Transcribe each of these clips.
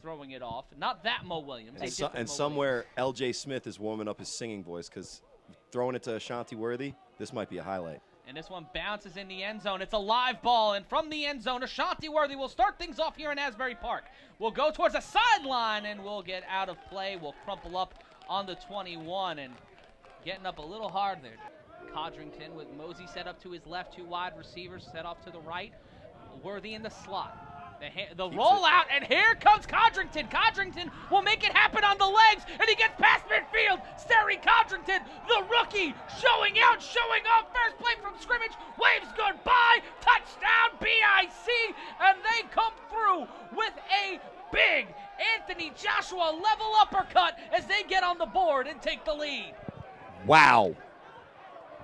Throwing it off. Not that Mo Williams. And somewhere L.J. Smith is warming up his singing voice, because throwing it to Ashanti Worthy, this might be a highlight. And this one bounces in the end zone. It's a live ball, and from the end zone, Ashanti Worthy will start things off here in Asbury Park. We'll go towards the sideline, and we'll get out of play. We'll crumple up on the 21, and getting up a little hard there. Codrington with Mosey set up to his left, two wide receivers set off to the right. Worthy in the slot. The rollout, and here comes Codrington. Codrington will make it happen on the legs, and he gets past midfield. Sterry Codrington, the rookie, showing out, showing off. First play from scrimmage, waves goodbye, touchdown BIC, and they come through with a big Anthony Joshua level uppercut as they get on the board and take the lead. Wow.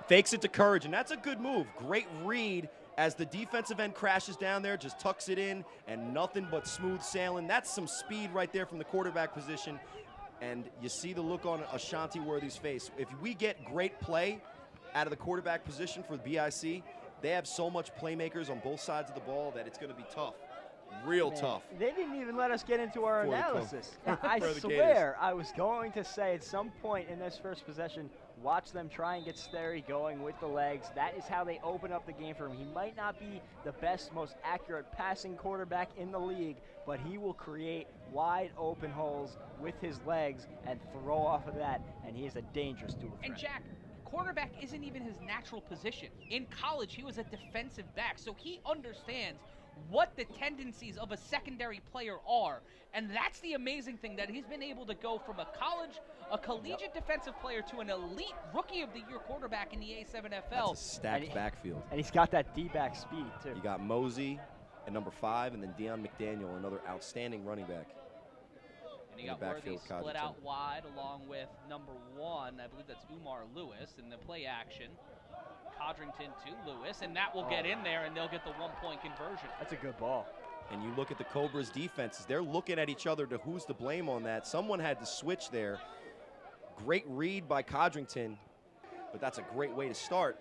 Fakes it to Courage, and that's a good move. Great read. As the defensive end crashes down there, just tucks it in, and nothing but smooth sailing. That's some speed right there from the quarterback position. And you see the look on Ashanti Worthy's face. If we get great play out of the quarterback position for the BIC, they have so much playmakers on both sides of the ball that it's going to be tough. Real tough. They didn't even let us get into our analysis. I swear I was going to say at some point in this first possession, watch them try and get Sterry going with the legs. That is how they open up the game for him. He might not be the best, most accurate passing quarterback in the league, but he will create wide open holes with his legs and throw off of that, and he is a dangerous dual threat. And Jack, quarterback isn't even his natural position. In college, he was a defensive back, so he understands what the tendencies of a secondary player are. And that's the amazing thing, that he's been able to go from a collegiate defensive player to an elite rookie of the year quarterback in the A7FL. That's a stacked backfield. And he's got that D-back speed, too. You got Mosey at number 5, and then Deion McDaniel, another outstanding running back. And you got Worthy split out wide along with number 1. I believe that's Umar Lewis in the play action. Codrington to Lewis, and that will get in there, and they'll get the 1-point conversion. That's a good ball. And you look at the Cobras' defenses, they're looking at each other to who's to blame on that. Someone had to switch there. Great read by Codrington, but that's a great way to start.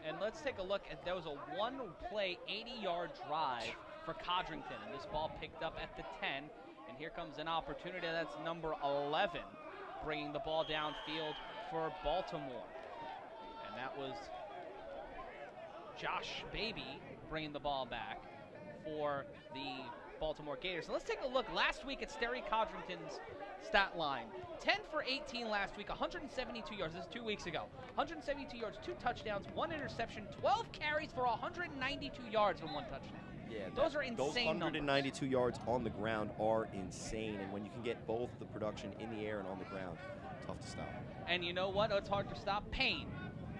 And let's take a look at, there was a one-play 80-yard drive for Codrington, and this ball picked up at the 10, and here comes an opportunity. That's number 11, bringing the ball downfield for Baltimore. And that was Josh Baby bringing the ball back for the Baltimore Gators. So let's take a look last week at Sterry Codrington's stat line. 10 for 18 last week, 172 yards. This is 2 weeks ago. 172 yards, 2 touchdowns, 1 interception, 12 carries for 192 yards and 1 touchdown. Yeah, those are insane those 192 numbers. yards on the ground are insane. And when you can get both the production in the air and on the ground, tough to stop. And you know what? It's hard to stop. Pain.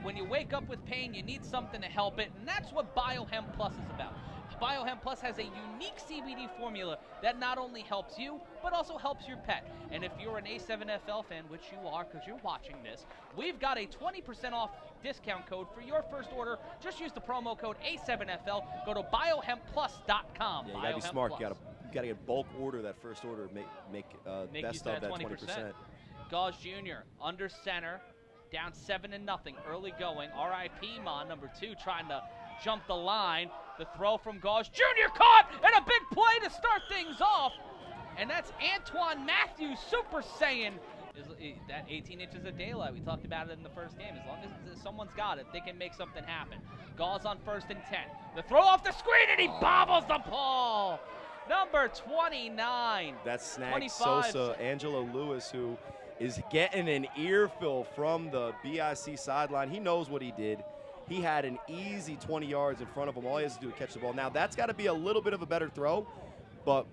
When you wake up with pain, you need something to help it, and that's what BioHemp Plus is about. BioHemp Plus has a unique CBD formula that not only helps you, but also helps your pet. And if you're an A7FL fan, which you are because you're watching this, we've got a 20% off discount code for your first order. Just use the promo code A7FL. Go to biohempplus.com. Yeah, you gotta be smart. You gotta get bulk order that first order. Make best of that 20%. Gauze Jr. under center. Down 7-0, early going. R.I.P. Mon, number 2, trying to jump the line. The throw from Gauze Jr. caught, and a big play to start things off. And that's Antoine Matthews, Super Saiyan. That 18 inches of daylight, we talked about it in the first game. As long as someone's got it, they can make something happen. Gauze on 1st and 10. The throw off the screen, and he bobbles the ball. Number 29. That's Snag Sosa, Angelo Lewis, who is getting an earful from the BIC sideline. He knows what he did. he had an easy 20 yards in front of him. All he has to do is catch the ball. Now, that's got to be a little bit of a better throw, but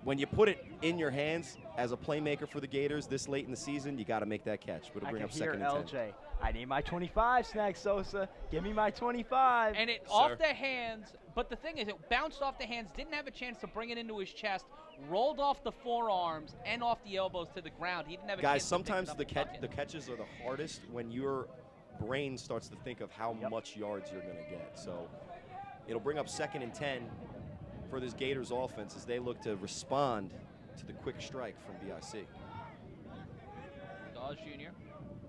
when you put it in your hands as a playmaker for the Gators this late in the season, you got to make that catch. But it'll bring up second and 10. LJ, I need my 25, Snag Sosa. Give me my 25. And it off the hands, but the thing is, it bounced off the hands, didn't have a chance to bring it into his chest, rolled off the forearms and off the elbows to the ground. He didn't have a chance to pick it up. Guys, sometimes the catches are the hardest when your brain starts to think of how much yards you're going to get. So it'll bring up second and 10 for this Gators offense as they look to respond to the quick strike from BIC. Dawes Jr.,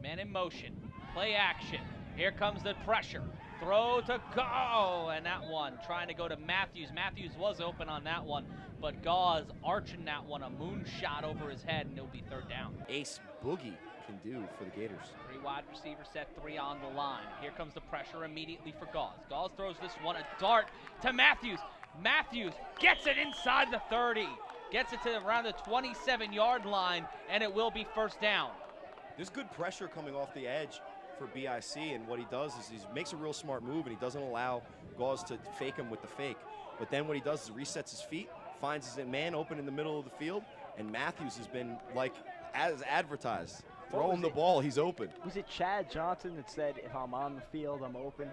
man in motion, play action. Here comes the pressure. Throw to go, and that one trying to go to Matthews. Matthews was open on that one, but Gauze arching that one, a moonshot over his head, and it'll be third down. Ace Boogie can do for the Gators. 3 wide receiver set, 3 on the line. Here comes the pressure immediately for Gauze. Gauze throws this one, a dart to Matthews. Matthews gets it inside the 30, gets it to around the 27-yard line, and it will be first down. There's good pressure coming off the edge for BIC, and what he does is he makes a real smart move, and he doesn't allow Gauze to fake him with the fake. But then what he does is resets his feet, finds his man open in the middle of the field, and Matthews has been, like, as advertised. Throw him the ball, he's open. Was it Chad Johnson that said, if I'm on the field, I'm open?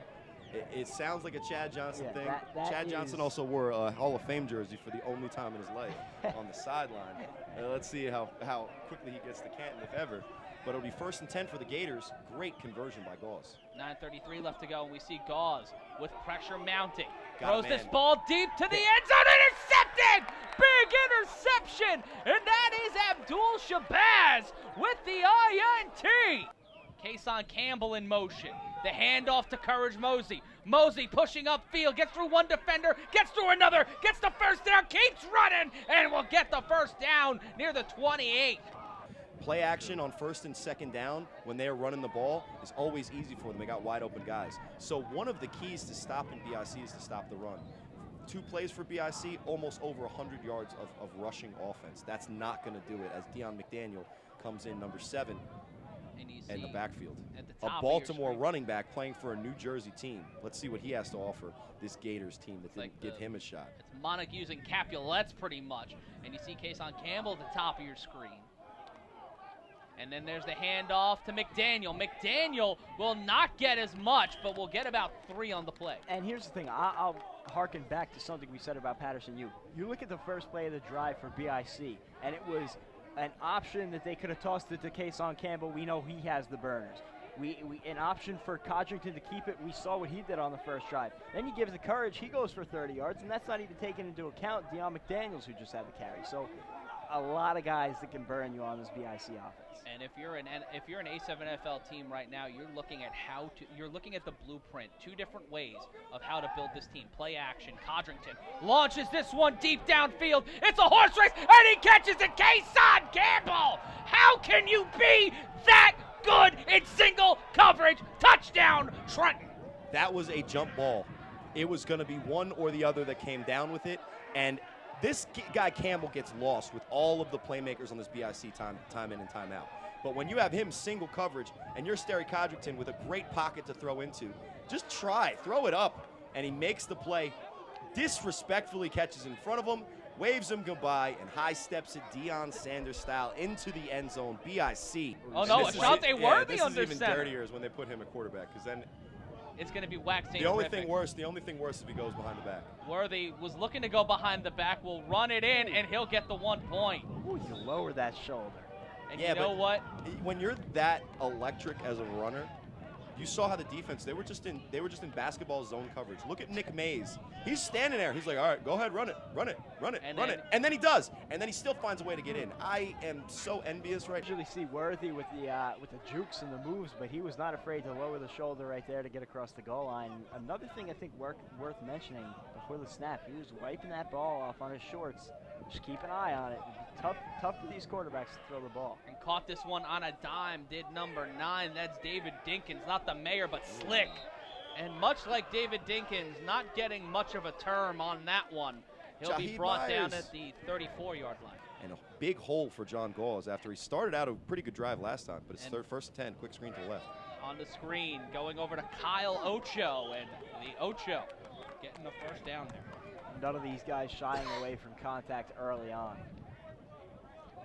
It sounds like a Chad Johnson thing. That Chad Johnson also wore a Hall of Fame jersey for the only time in his life on the sideline. Let's see how quickly he gets to Canton, if ever. But it'll be first and 10 for the Gators. Great conversion by Gauze. 9:33 left to go, and we see Gauze with pressure mounting. Got Throws this ball deep to the end zone, intercepted! Big interception, and that is Abdul Shabazz with the INT. Kason Campbell in motion. The handoff to Courage Mosey. Mosey pushing upfield, gets through one defender, gets through another, gets the first down, keeps running, and will get the first down near the 28. Play action on first and second down when they are running the ball is always easy for them. They got wide open guys. So one of the keys to stopping BIC is to stop the run. 2 plays for BIC, almost over 100 yards of rushing offense. That's not going to do it as Deion McDaniel comes in number 7 in the backfield. A Baltimore running back playing for a New Jersey team. Let's see what he has to offer this Gators team that didn't give him a shot. It's Monarch using Capulets pretty much. And you see Kason Campbell at the top of your screen. And then there's the handoff to McDaniel. McDaniel will not get as much, but will get about 3 on the play. And here's the thing. I'll harken back to something we said about Patterson U. You look at the first play of the drive for BIC, and it was an option that they could have tossed it to Kason Campbell. We know he has the burners. An option for Codrington to keep it. We saw what he did on the first drive. Then you give it to Courage. He goes for 30 yards, and that's not even taking into account Deion McDaniels, who just had the carry. So a lot of guys that can burn you on this BIC offense. And if you're an A7 NFL team right now, you're looking at the blueprint, 2 different ways of how to build this team. Play action. Codrington launches this one deep downfield. It's a horse race, and he catches it. Kason Campbell. How can you be that good in single coverage? Touchdown, Trenton. That was a jump ball. It was going to be one or the other that came down with it, and this guy Campbell gets lost with all of the playmakers on this BIC time in and time out. But when you have him single coverage and you're Sterry Codrington with a great pocket to throw into, just throw it up, and he makes the play, disrespectfully catches in front of him, waves him goodbye, and high steps it Deion Sanders style into the end zone. BIC. Oh no, Ashante Worthy under this is even dirtier is when they put him at quarterback, because then it's going to be waxing. The only thing worse is if he goes behind the back. Worthy was looking to go behind the back, will run it in, and he'll get the 1 point. Ooh, you lower that shoulder. And you know what? When you're that electric as a runner, you saw how the defense, they were just in basketball zone coverage. Look at Nick Mays. He's standing there. He's like, all right, go ahead, run it. And then he does. And then he still finds a way to get in. I am so envious right now. Usually see Worthy with the jukes and the moves, but he was not afraid to lower the shoulder right there to get across the goal line. Another thing I think worth mentioning before the snap, he was wiping that ball off on his shorts. Just keep an eye on it. Tough for these quarterbacks to throw the ball. And caught this one on a dime, did number 9. That's David Dinkins, not the mayor, but slick. And much like David Dinkins, not getting much of a term on that one. He'll be brought down at the 34-yard line. And a big hole for John Gauze after he started out a pretty good drive last time, but it's first 10, quick screen to the left. On the screen, going over to Kyle Ocho, and the Ocho getting the first down there. None of these guys shying away from contact early on.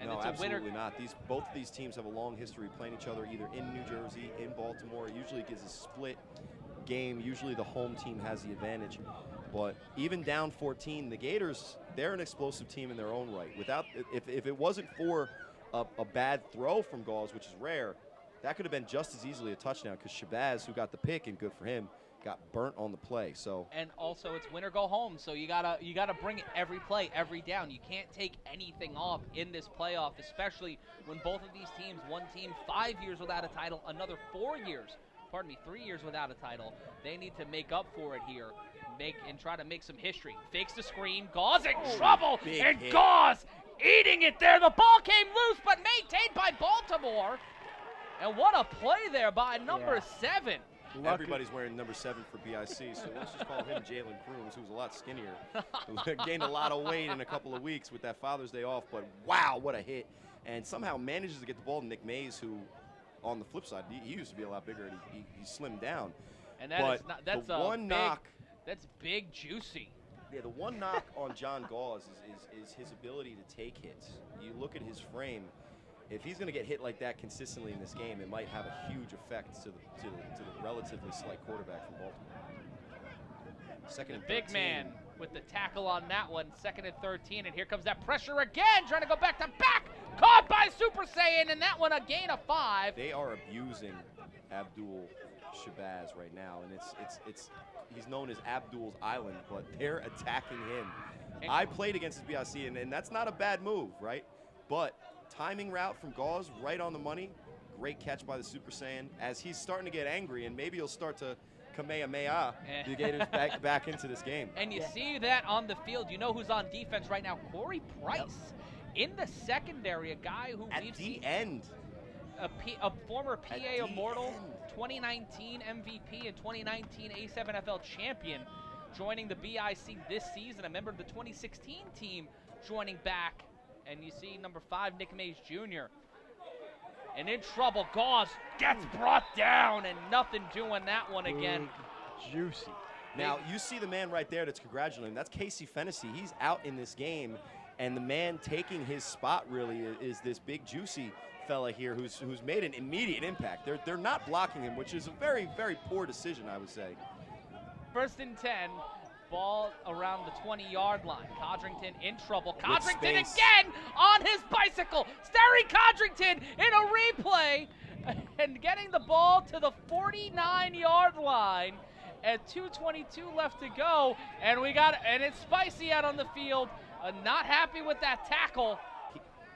And no, it's a absolutely winner. not. Both of these teams have a long history playing each other either in New Jersey, in Baltimore. It usually gives a split game. Usually the home team has the advantage. But even down 14, the Gators, they're an explosive team in their own right. If it wasn't for a bad throw from Gauls, which is rare, that could have been just as easily a touchdown because Shabazz, who got the pick, and good for him, got burnt on the play. So And also it's win or go home, so you gotta bring it every play, every down. You can't take anything off in this playoff, especially when both of these teams, one team 5 years without a title, another 3 years without a title. They need to make up for it here, and try to make some history. Fakes the screen, Gauze in trouble, and hit. Gauze eating it there. The ball came loose, but maintained by Baltimore. And what a play there by number 7. everybody's wearing number 7 for BIC, so let's just call him Jalen Crooms, who's a lot skinnier. Who gained a lot of weight in a couple of weeks with that Father's Day off, but wow, what a hit. And somehow manages to get the ball to Nick Mays, who, on the flip side, he used to be a lot bigger, and he slimmed down. And that's big juicy. Yeah, the one knock on John Gauze is his ability to take hits. You look at his frame. If he's going to get hit like that consistently in this game, it might have a huge effect to the relatively slight quarterback from Baltimore. Second and 13. Big man with the tackle on that one. 2nd and 13, and here comes that pressure again, trying to go back to back. Caught by Super Saiyan, and that one a gain of 5. They are abusing Abdul Shabazz right now, and he's known as Abdul's Island, but they're attacking him. And I played against his BIC, and that's not a bad move, right? But timing route from Gauze, right on the money. Great catch by the Super Saiyan. As he's starting to get angry, and maybe he'll start to Kamehameha the Gators back into this game. And you see that on the field. You know who's on defense right now? Corey Price. In the secondary, a guy who At the end. A former PA Immortal, 2019 MVP and 2019 A7FL champion, joining the BIC this season. A member of the 2016 team joining back. And you see number 5, Nick Mays Jr. And in trouble, Gauze gets brought down, and nothing doing that one again. Juicy. Now, you see the man right there that's congratulating him. That's Casey Fennessy. He's out in this game, and the man taking his spot really is this big, juicy fella here who's made an immediate impact. They're not blocking him, which is a very, very poor decision, I would say. 1st and 10. Ball around the 20-yard line. Codrington in trouble. Codrington again on his bicycle. Sterry Codrington in a replay and getting the ball to the 49-yard line at 2:22 left to go. And it's spicy out on the field. Not happy with that tackle.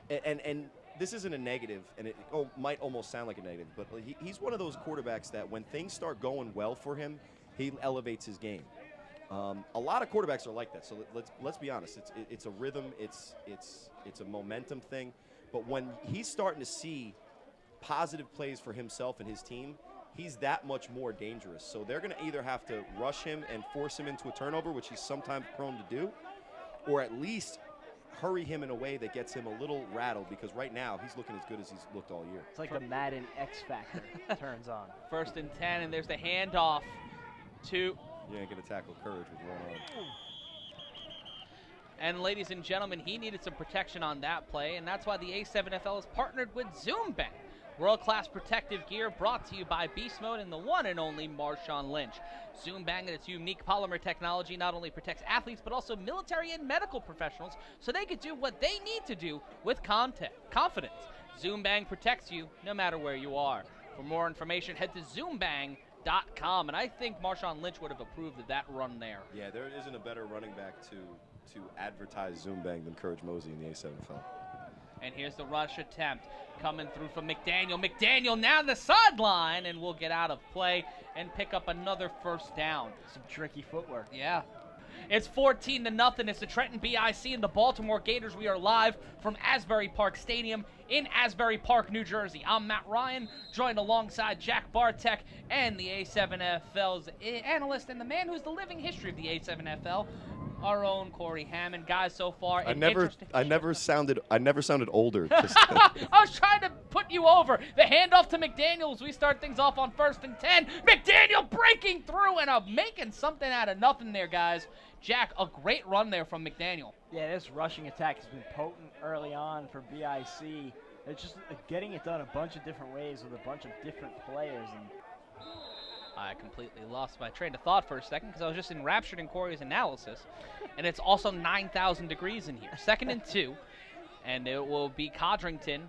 And this isn't a negative, and it might almost sound like a negative, but he's one of those quarterbacks that when things start going well for him, he elevates his game. A lot of quarterbacks are like that. So let's be honest. It's a rhythm. It's a momentum thing. But when he's starting to see positive plays for himself and his team, he's that much more dangerous. So they're going to either have to rush him and force him into a turnover, which he's sometimes prone to do, or at least hurry him in a way that gets him a little rattled, because right now he's looking as good as he's looked all year. It's like the Madden X Factor turns on. 1st and 10, and there's the handoff to... You ain't going to tackle Courage with one arm. And ladies and gentlemen, he needed some protection on that play, and that's why the A7FL is partnered with ZoomBang. World-class protective gear brought to you by Beast Mode and the one and only Marshawn Lynch. ZoomBang and its unique polymer technology not only protects athletes, but also military and medical professionals so they can do what they need to do with confidence. ZoomBang protects you no matter where you are. For more information, head to ZoomBang.com, and I think Marshawn Lynch would have approved of that run there. Yeah, there isn't a better running back to advertise ZoomBang than Courage Mosey in the A7FL. And here's the rush attempt coming through from McDaniel. McDaniel now the sideline, and will get out of play and pick up another 1st down. Some tricky footwork. Yeah. It's 14-0. It's the Trenton BIC and the Baltimore Gators. We are live from Asbury Park Stadium in Asbury Park, New Jersey. I'm Matt Ryan, joined alongside Jack Bartek and the A7FL's analyst and the man who's the living history of the A7FL, our own Corey Hammond. Guys, so far, I never sounded older. I was trying to put you over. The handoff to McDaniel as we start things off on 1st and 10. McDaniel breaking through and making something out of nothing there, guys. Jack, a great run there from McDaniel. Yeah, this rushing attack has been potent early on for BIC. It's just getting it done a bunch of different ways with a bunch of different players. And I completely lost my train of thought for a second because I was just enraptured in Corey's analysis. And it's also 9,000 degrees in here. 2nd and 2. And it will be Codrington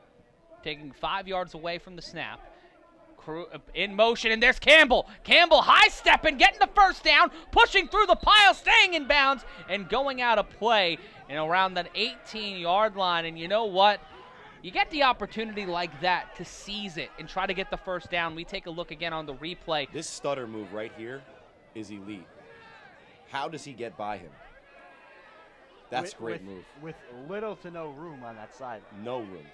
taking 5 yards away from the snap. In motion, and there's Campbell. Campbell high-stepping, getting the first down, pushing through the pile, staying in bounds, and going out of play and around that 18-yard line. And you know what? You get the opportunity like that to seize it and try to get the first down. We take a look again on the replay. This stutter move right here is elite. How does he get by him? That's a great move. With little to no room on that side. No room.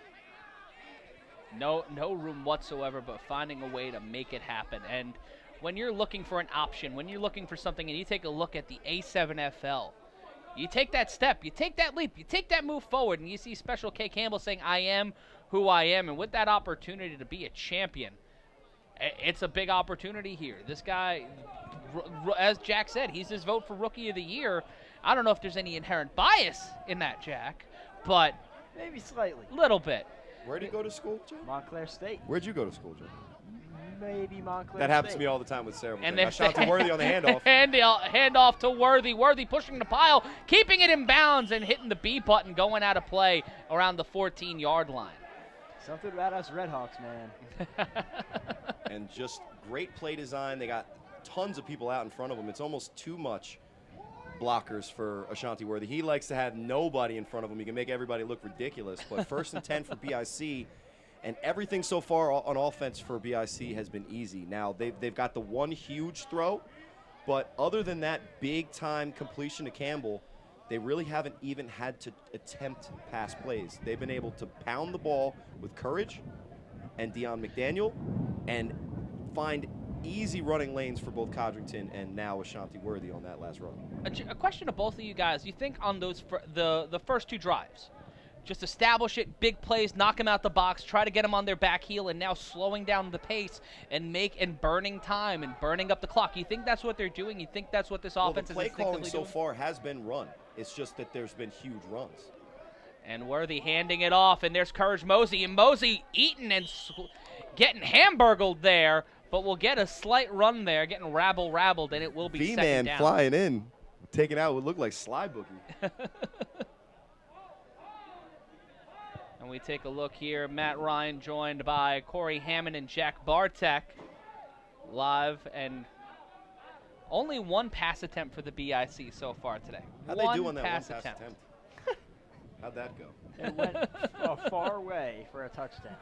No room whatsoever, but finding a way to make it happen. And when you're looking for an option, when you're looking for something, and you take a look at the A7FL, you take that step, you take that leap, you take that move forward, and you see Special K Campbell saying, I am who I am. And with that opportunity to be a champion, it's a big opportunity here. This guy, as Jack said, he's his vote for Rookie of the Year. I don't know if there's any inherent bias in that, Jack, but maybe slightly. Little bit. Where'd he go to school, Jim? Montclair State. Where'd you go to school, Jim? Maybe Montclair That happens State. to me all the time with Sarah. And then shout to Worthy on the handoff. Handoff to Worthy. Worthy pushing the pile, keeping it in bounds and hitting the B button, going out of play around the 14-yard line. Something about us Redhawks, man. And just great play design. They got tons of people out in front of him. It's almost too much blockers for Ashanti Worthy. He likes to have nobody in front of him. He can make everybody look ridiculous. But 1st and 10 for BIC, and everything so far on offense for BIC has been easy. Now, they've got the one huge throw, but other than that big-time completion to Campbell, they really haven't even had to attempt pass plays. They've been able to pound the ball with Courage and Deion McDaniel and find easy running lanes for both Codrington and now Ashanti Worthy on that last run. A question to both of you guys. You think on those the first 2 drives, just establish it, big plays, knock them out the box, try to get them on their back heel, and now slowing down the pace and burning time and burning up the clock. You think that's what they're doing? You think that's what this offense is instinctively doing? The play calling so far has been run. It's just that there's been huge runs. And Worthy handing it off, and there's Courage Mosey, and Mosey eating and getting hamburgled there, but we'll get a slight run there, getting rabbled, and it will be second down. B-man flying in, taking out what looked like Sly Boogie. And we take a look here. Matt Ryan joined by Corey Hammond and Jack Bartek live, and only 1 pass attempt for the BIC so far today. How'd they do on that one pass attempt? How'd that go? It went a far way for a touchdown.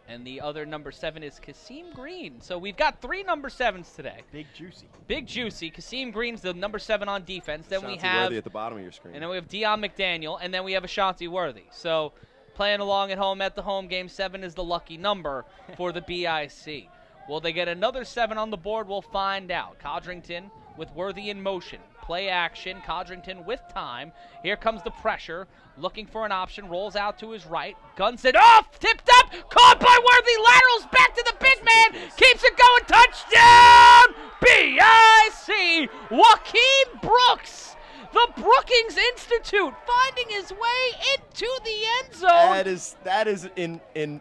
And the other number 7 is Kasim Green. So we've got 3 number 7s today. Big juicy. Big juicy. Kasim Green's the number 7 on defense. Then Ashanti we have Worthy at the bottom of your screen. And then we have Deion McDaniel, and then we have Ashanti Worthy. So playing along at home at the home game, 7 is the lucky number for the BIC. Will they get another 7 on the board? We'll find out. Codrington with Worthy in motion. Play action. Codrington with time. Here comes the pressure. Looking for an option. Rolls out to his right. Guns it off. Tipped up. Caught by Worthy. Laterals back to the big man. Keeps it going. Touchdown. BIC. Joaquin Brooks. The Brookings Institute finding his way into the end zone. That is in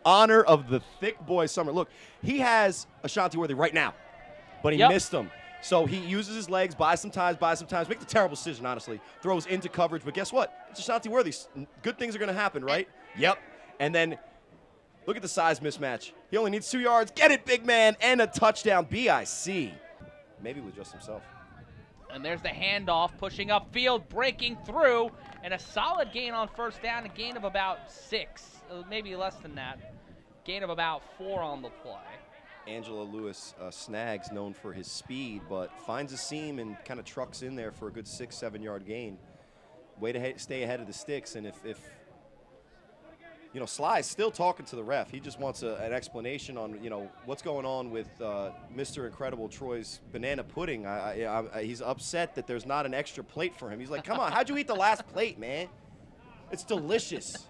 honor of the thick boy summer. Look, he has Ashanti Worthy right now, but he missed him. So he uses his legs, buys some times, makes a terrible decision, honestly. Throws into coverage, but guess what? It's Ashanti Worthy. Good things are going to happen, right? Yep. And then look at the size mismatch. He only needs 2 yards. Get it, big man, and a touchdown. BIC. Maybe with just himself. And there's the handoff, pushing upfield, breaking through, and a solid gain on first down, a gain of about 6, maybe less than that. Gain of about 4 on the play. Angela Lewis snags, known for his speed, but finds a seam and kind of trucks in there for a good 6-7 yard gain. Way to stay ahead of the sticks, and if you know, Sly's still talking to the ref. He just wants an explanation on, you know, what's going on with Mr. Incredible Troy's banana pudding. He's upset that there's not an extra plate for him. He's like, come on, how'd you eat the last plate, man? It's delicious.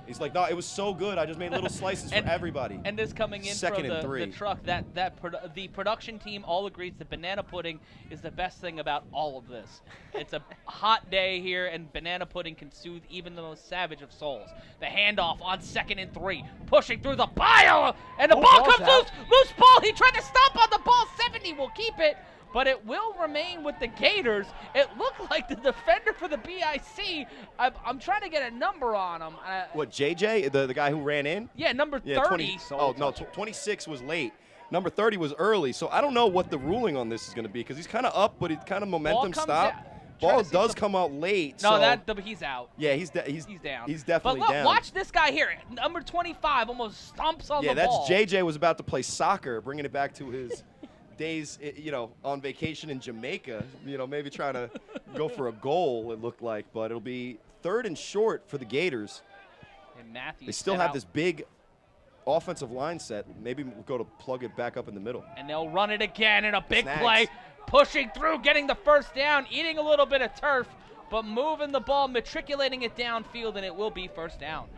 He's like, no, it was so good. I just made little slices for everybody. And this coming in from the truck, the production team all agrees that banana pudding is the best thing about all of this. It's a hot day here, and banana pudding can soothe even the most savage of souls. The handoff on 2nd and 3, pushing through the pile, and the ball comes loose. Loose ball. He tried to stomp on the ball. 70 will keep it. But it will remain with the Gators. It looked like the defender for the BIC, I'm trying to get a number on him. What, JJ, the guy who ran in? Yeah, number 30. Oh, no, 26 was late. Number 30 was early. So I don't know what the ruling on this is going to be because he's kind of up, but he's kind of momentum stopped. Ball does come out late. No, so he's out. Yeah, he's down. He's definitely down. But down. Watch this guy here. Number 25 almost stomps on the ball. Yeah, that's JJ was about to play soccer, bringing it back to his days, you know, on vacation in Jamaica, you know, maybe trying to go for a goal, it looked like, but it'll be 3rd and short for the Gators. And Matthews, they still have this big offensive line set. Maybe we'll go to plug it back up in the middle. And they'll run it again in a big play, pushing through, getting the first down, eating a little bit of turf, but moving the ball, matriculating it downfield, and it will be 1st down.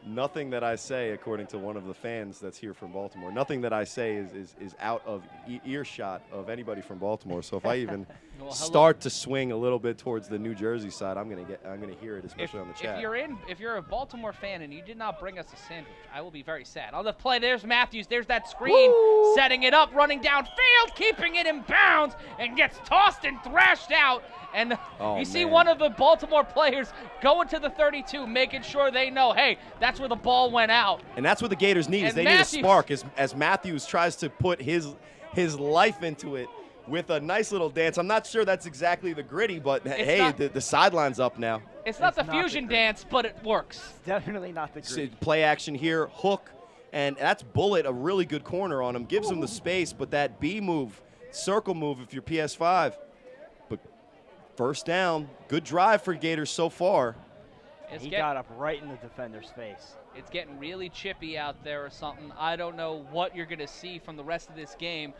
Nothing that I say, according to one of the fans that's here from Baltimore, nothing that I say is out of earshot of anybody from Baltimore. So if I even start to swing a little bit towards the New Jersey side, I'm gonna hear it, especially on the chat. If you're a Baltimore fan and you did not bring us a sandwich, I will be very sad. On the play, there's Matthews. There's that screen, setting it up, running downfield, keeping it in bounds, and gets tossed and thrashed out. And you see one of the Baltimore players going to the 32, making sure they know, hey, that's where the ball went out. And that's what the Gators need, is they need a spark as Matthews tries to put his life into it with a nice little dance. I'm not sure that's exactly the gritty, but hey, the sideline's up now. It's not the fusion dance, but it works. Definitely not the gritty. Play action here, hook, and that's Bullet, a really good corner on him. Gives him the space, but that B move, circle move if you're PS5. 1st down, good drive for Gators so far. He got up right in the defender's face. It's getting really chippy out there or something. I don't know what you're going to see from the rest of this game.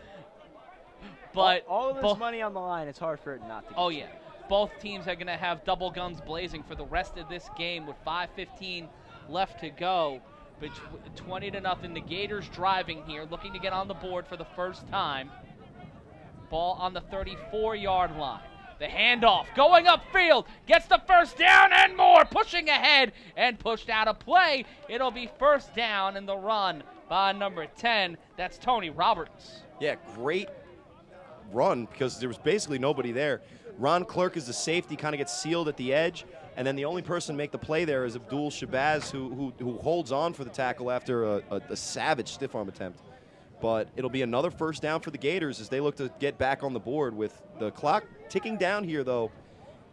But all of this money on the line, it's hard for it not to get chippy. Both teams are going to have double guns blazing for the rest of this game with 5:15 left to go. But 20-0, the Gators driving here, looking to get on the board for the first time. Ball on the 34-yard line. The handoff, going upfield, gets the 1st down and more, pushing ahead and pushed out of play. It'll be 1st down in the run by number 10. That's Tony Roberts. Yeah, great run because there was basically nobody there. Ron Clerk is the safety, kind of gets sealed at the edge, and then the only person to make the play there is Abdul Shabazz, who holds on for the tackle after a savage stiff arm attempt. But it'll be another 1st down for the Gators as they look to get back on the board with the clock ticking down here, though,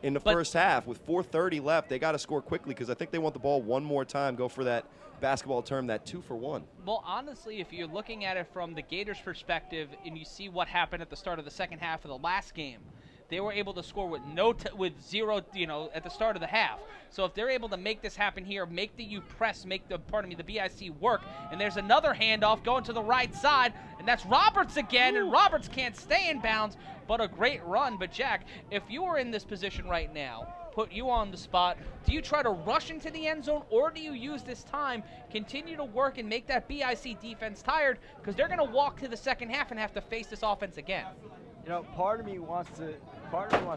in the first half. With 4:30 left, they got to score quickly because I think they want the ball one more time, go for that basketball term, that 2-for-1. Well, honestly, if you're looking at it from the Gators' perspective and you see what happened at the start of the 2nd half of the last game, they were able to score with zero, at the start of the half. So if they're able to make this happen here, make the the BIC work, and there's another handoff going to the right side, and that's Roberts again, and Roberts can't stay in bounds, but a great run. But Jack, if you were in this position right now, put you on the spot, do you try to rush into the end zone, or do you use this time, continue to work and make that BIC defense tired, because they're going to walk to the 2nd half and have to face this offense again? Part of me wants to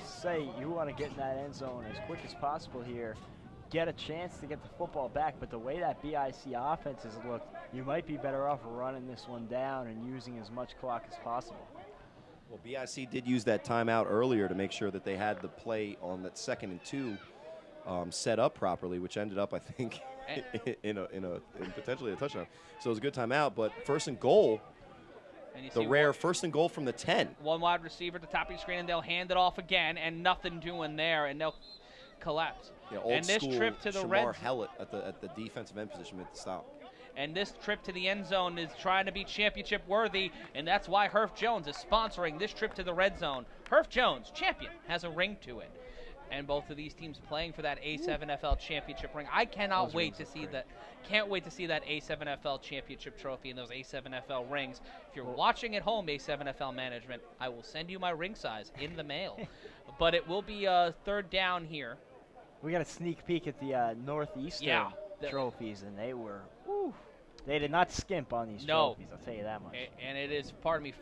say you want to get in that end zone as quick as possible here, get a chance to get the football back, but the way that BIC offense has looked, you might be better off running this one down and using as much clock as possible. Well, BIC did use that timeout earlier to make sure that they had the play on that 2nd and 2 set up properly, which ended up, I think, in potentially a touchdown. So it was a good timeout, but 1st and goal. And the rare 1st and goal from the 10. One wide receiver at the top of your screen, and they'll hand it off again, and nothing doing there, and they'll collapse. Yeah, old and this school trip to the Shamar Hellett at the defensive end position at the stop. And this trip to the end zone is trying to be championship worthy, and that's why Herff Jones is sponsoring this trip to the red zone. Herff Jones, champion, has a ring to it. And both of these teams playing for that A7FL championship ring. I cannot wait to see that. Can't wait to see that A7FL championship trophy and those A7FL rings. If you're watching at home, A7FL management, I will send you my ring size in the mail. But it will be third down here. We got a sneak peek at the Northeastern trophies, and they did not skimp on these trophies, I'll tell you that much. And it is,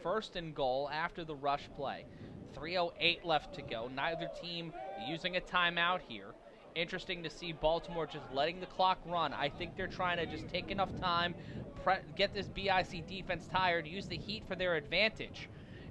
first and goal after the rush play. 3:08 left to go. Neither team using a timeout here. Interesting to see Baltimore just letting the clock run. I think they're trying to just take enough time, get this BIC defense tired, use the heat for their advantage.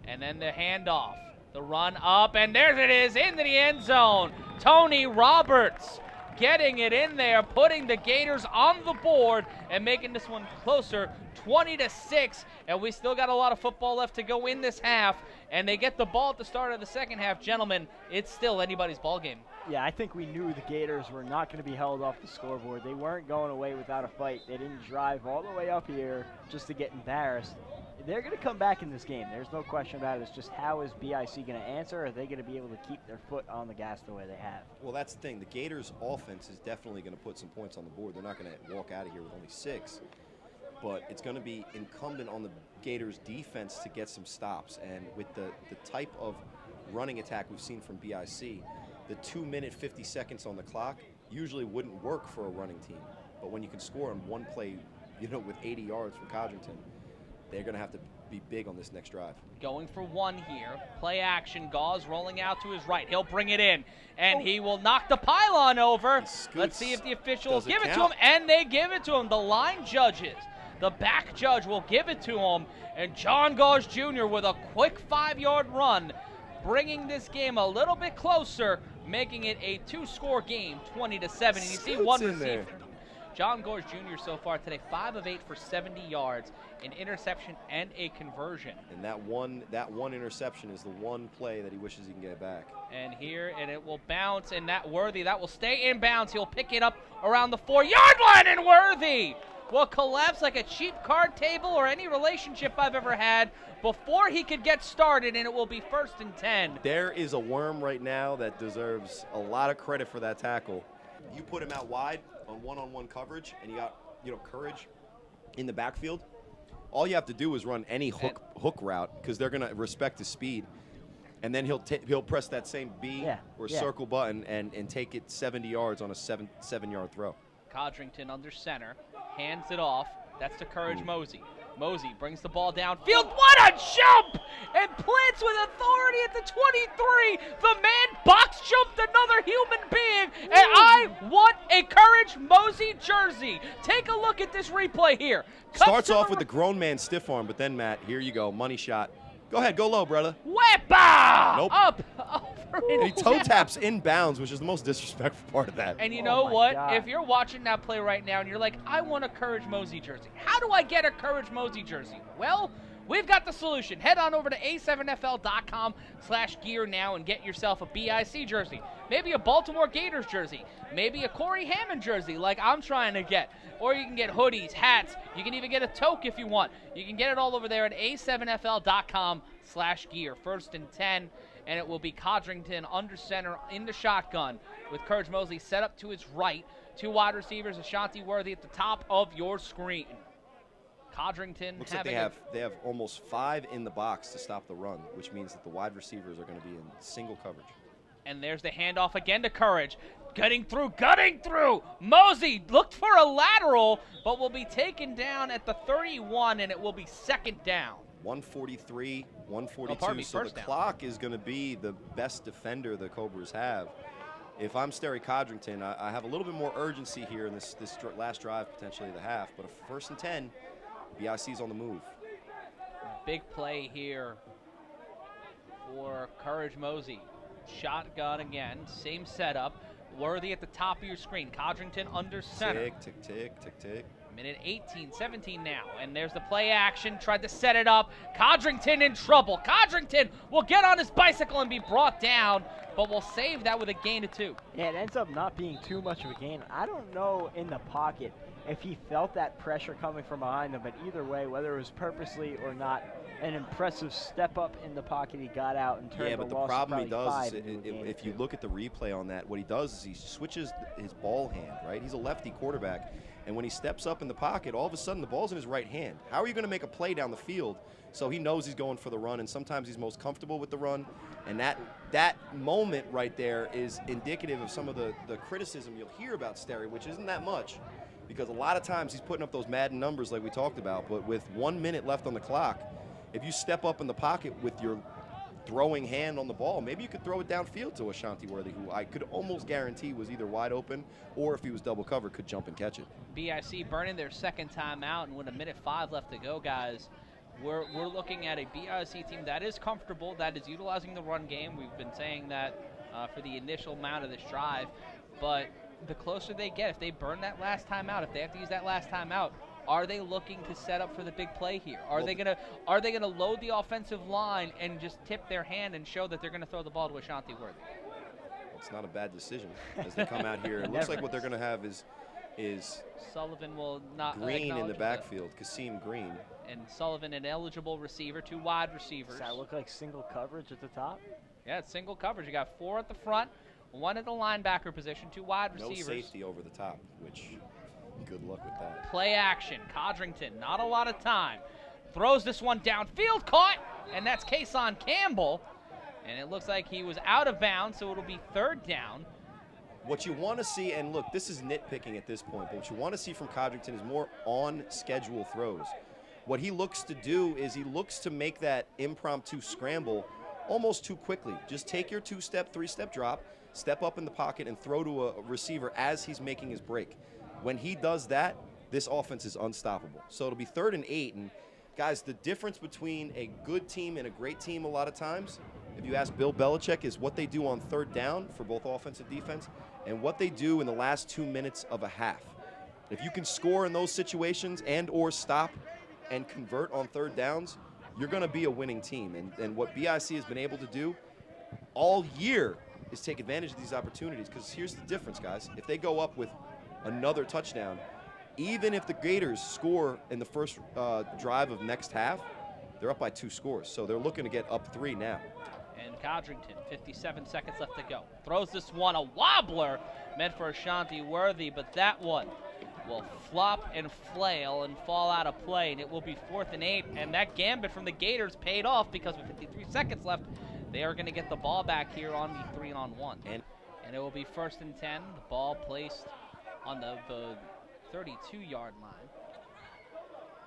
And then the handoff, the run up, and there it is into the end zone. Tony Roberts getting it in there, putting the Gators on the board and making this one closer, 20-6, and we still got a lot of football left to go in this half, and they get the ball at the start of the second half. Gentlemen, it's still anybody's ball game. Yeah, I think we knew the Gators were not going to be held off the scoreboard. They weren't going away without a fight. They didn't drive all the way up here just to get embarrassed. They're going to come back in this game. There's no question about it. It's just how is BIC going to answer? Are they going to be able to keep their foot on the gas the way they have? Well, that's the thing. The Gators' offense is definitely going to put some points on the board. They're not going to walk out of here with only 6. But it's going to be incumbent on the Gators' defense to get some stops. And with the type of running attack we've seen from BIC, the 2-minute 50 seconds on the clock usually wouldn't work for a running team. But when you can score in one play, with 80 yards from Codrington, they're going to have to be big on this next drive. Going for one here. Play action. Gauze rolling out to his right. He'll bring it in, and he will knock the pylon over. Let's see if the officials give it to him, and they give it to him. The line judges. The back judge will give it to him, and John Gauze Jr. with a quick 5-yard run, bringing this game a little bit closer, making it a 2-score game, 20-7. And you see one receiver. John Gauze Jr. so far today, 5 of 8 for 70 yards, an interception and a conversion. And that one interception is the one play that he wishes he can get back. And here, and it will bounce, and that will stay in bounds. He'll pick it up around the 4-yard line, and Worthy will collapse like a cheap card table or any relationship I've ever had before he could get started, and it will be 1st and 10. There is a worm right now that deserves a lot of credit for that tackle. You put him out wide on one-on-one coverage, and you got Courage in the backfield. All you have to do is run any hook route because they're going to respect his speed, and then he'll press that same B or circle button and take it 70 yards on a 7-yard throw. Codrington under center, hands it off. That's to Courage Mosey. Mosey brings the ball downfield. What a jump! And plants with authority at the 23. The man box jumped another human being, and I want a Courage Mosey jersey. Take a look at this replay here. Starts off with the grown man stiff arm, but then, Matt, here you go, money shot. Go ahead, go low, brother. Wepa! Nope. Up. And he toe taps in bounds, which is the most disrespectful part of that. And you know what? God. If you're watching that play right now and you're like, I want a Courage Mosey jersey. How do I get a Courage Mosey jersey? Well, we've got the solution. Head on over to a7fl.com/gear now and get yourself a BIC jersey. Maybe a Baltimore Gators jersey. Maybe a Corey Hammond jersey like I'm trying to get. Or you can get hoodies, hats. You can even get a toque if you want. You can get it all over there at a7fl.com/gear. 1st and 10. And it will be Codrington under center in the shotgun with Courage Mosley set up to his right. 2 wide receivers, Ashanti Worthy at the top of your screen. Codrington looks like they have almost 5 in the box to stop the run, which means that the wide receivers are going to be in single coverage. And there's the handoff again to Courage. Gutting through. Mosey looked for a lateral, but will be taken down at the 31, and it will be 2nd down. 143, 142, so the clock is going to be the best defender the Cobras have. If I'm Sterry Codrington, I have a little bit more urgency here in this last drive, potentially the half, but a 1st and 10, BIC's on the move. Big play here for Courage Mosey. Shotgun again, same setup. Worthy at the top of your screen. Codrington under center. Tick. Minute 18, 17 now. And there's the play action. Tried to set it up. Codrington in trouble. Codrington will get on his bicycle and be brought down, but we'll save that with a gain of 2. Yeah, it ends up not being too much of a gain. I don't know in the pocket if he felt that pressure coming from behind him, but either way, whether it was purposely or not, an impressive step up in the pocket. He got out and turned but the problem he does is, if you look at the replay on that, what he does is he switches his ball hand, right? He's a lefty quarterback, and when he steps up in the pocket, all of a sudden the ball's in his right hand. How are you going to make a play down the field? So he knows he's going for the run, and sometimes he's most comfortable with the run. And that moment right there is indicative of some of the criticism you'll hear about Sterry, which isn't that much, because a lot of times he's putting up those Madden numbers like we talked about, but with 1 minute left on the clock, if you step up in the pocket with your throwing hand on the ball, maybe you could throw it downfield to Ashanti Worthy, who I could almost guarantee was either wide open or if he was double covered, could jump and catch it. BIC burning their second time out, and with 1:05 left to go, guys, we're looking at a BIC team that is comfortable, that is utilizing the run game. We've been saying that for the initial amount of this drive, but the closer they get, if they burn that last time out, if they have to use that last time out, are they looking to set up for the big play here? Are they gonna load the offensive line and just tip their hand and show that they're gonna throw the ball to Ashanti Worthy? It's not a bad decision as they come out here. It looks like what they're gonna have is Sullivan will not Green in the backfield, Kasim Green. And Sullivan an eligible receiver, 2 wide receivers. Does that look like single coverage at the top? Yeah, it's single coverage. You got 4 at the front, 1 at the linebacker position, 2 wide receivers. No safety over the top, which good luck with that. Play action. Codrington, not a lot of time. Throws this one downfield, caught, and that's Kason Campbell. And it looks like he was out of bounds, so it'll be 3rd down. What you want to see, and look, this is nitpicking at this point, but what you want to see from Codrington is more on-schedule throws. What he looks to do is he looks to make that impromptu scramble almost too quickly. Just take your 2-step, 3-step drop, step up in the pocket, and throw to a receiver as he's making his break. When he does that, this offense is unstoppable. So it'll be 3rd and 8, and guys, the difference between a good team and a great team a lot of times, if you ask Bill Belichick, is what they do on 3rd down for both offense and defense, and what they do in the last 2 minutes of a half. If you can score in those situations and or stop and convert on 3rd downs, you're going to be a winning team. And what BIC has been able to do all year is take advantage of these opportunities, because here's the difference, guys. If they go up with another touchdown, even if the Gators score in the first drive of next half, they're up by 2 scores. So they're looking to get up 3 now. And Codrington, 57 seconds left to go. Throws this one, a wobbler, meant for Ashanti Worthy, but that one will flop and flail and fall out of play, and it will be 4th and 8. And that gambit from the Gators paid off, because with 53 seconds left, they are going to get the ball back here on the 3-on-1. And it will be 1st and 10. The ball placed on the 32-yard line.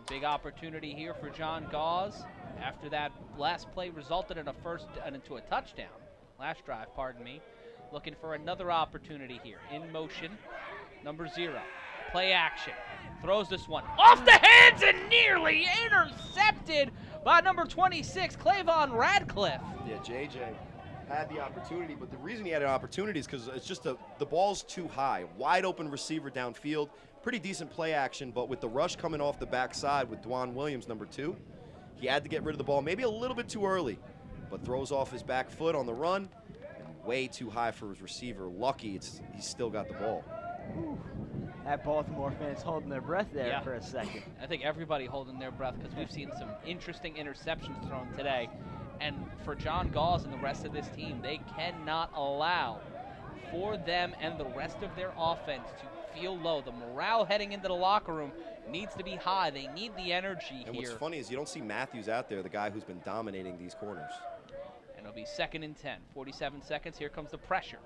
Big opportunity here for John Gauze after that last play resulted in into a touchdown. Last drive, pardon me. Looking for another opportunity here. In motion, number 0. Play action. Throws this one off the hands and nearly intercepted by number 26, Clavon Radcliffe. Yeah, JJ had the opportunity, but the reason he had an opportunity is because it's just the ball's too high. Wide open receiver downfield. Pretty decent play action, but with the rush coming off the backside with Dwan Williams, number 2, he had to get rid of the ball maybe a little bit too early, but throws off his back foot on the run, and way too high for his receiver. Lucky he's still got the ball. Ooh. That Baltimore fans holding their breath there for a second. I think everybody holding their breath, because we've seen some interesting interceptions thrown today. And for John Gauze and the rest of this team, they cannot allow for them and the rest of their offense to feel low. The morale heading into the locker room needs to be high. They need the energy here. And what's funny is you don't see Matthews out there, the guy who's been dominating these corners. And it'll be 2nd and 10. 47 seconds. Here comes the pressure.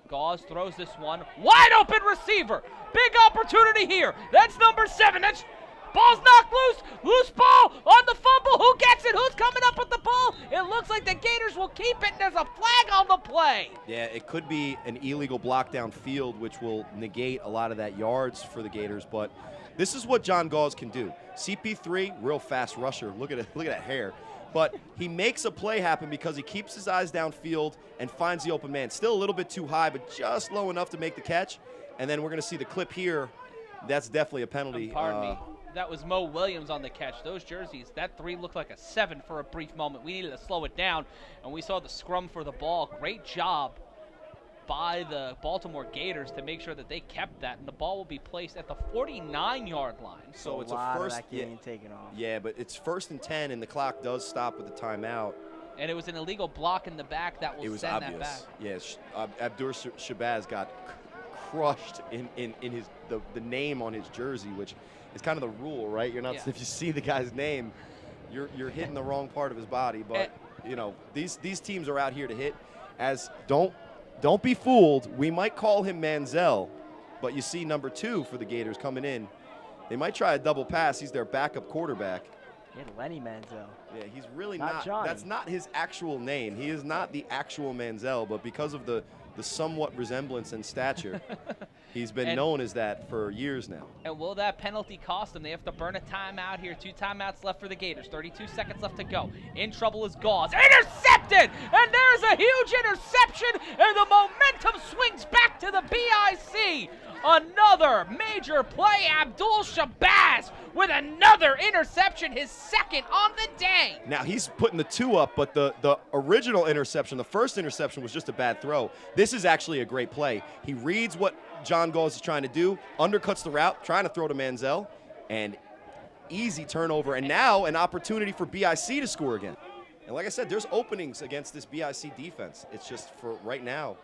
Gauze throws this one. Wide open receiver. Big opportunity here. That's number 7. That's ball's knocked loose. Loose ball on the fumble. Who gets it? Who's coming up with the ball? It looks like the Gators will keep it, and there's a flag on the play. Yeah, it could be an illegal block downfield, which will negate a lot of that yards for the Gators, but this is what John Gauze can do. CP3, real fast rusher. Look at it, look at that hair. But he makes a play happen because he keeps his eyes downfield and finds the open man. Still a little bit too high, but just low enough to make the catch. And then we're going to see the clip here. That's definitely a penalty. Pardon me. That was Mo Williams on the catch. Those jerseys, that 3 looked like a 7 for a brief moment. We needed to slow it down, and we saw the scrum for the ball. Great job by the Baltimore Gators to make sure that they kept that, and the ball will be placed at the 49-yard line. So it's a first, of that getting taken off. Yeah, but it's 1st and 10, and the clock does stop with the timeout. And it was an illegal block in the back that will send obvious. that back. Yes, Abdur Shabazz got crushed in his the name on his jersey, which is kind of the rule, right? You're not if you see the guy's name, you're hitting the wrong part of his body. But you know, these teams are out here to hit. As don't be fooled. We might call him Manziel, but you see number 2 for the Gators coming in. They might try a double pass. He's their backup quarterback. Yeah, Lenny Manziel. Yeah, he's really not. Johnny. That's not his actual name. He is not the actual Manziel, but because of the somewhat resemblance and stature, he's been known as that for years now. And will that penalty cost them? They have to burn a timeout here. 2 timeouts left for the Gators. 32 seconds left to go. In trouble is Gauze. Intercepted! And there's a huge interception, and the momentum swings back to the BIC. Another major play. Abdul Shabazz with another interception, his 2nd on the day. Now he's putting the 2 up, but the original interception, the first interception, was just a bad throw. This is actually a great play. He reads what John Gauze is trying to do, undercuts the route, trying to throw to Manziel, and easy turnover. And now an opportunity for BIC to score again. And like I said, there's openings against this BIC defense. It's just for right now,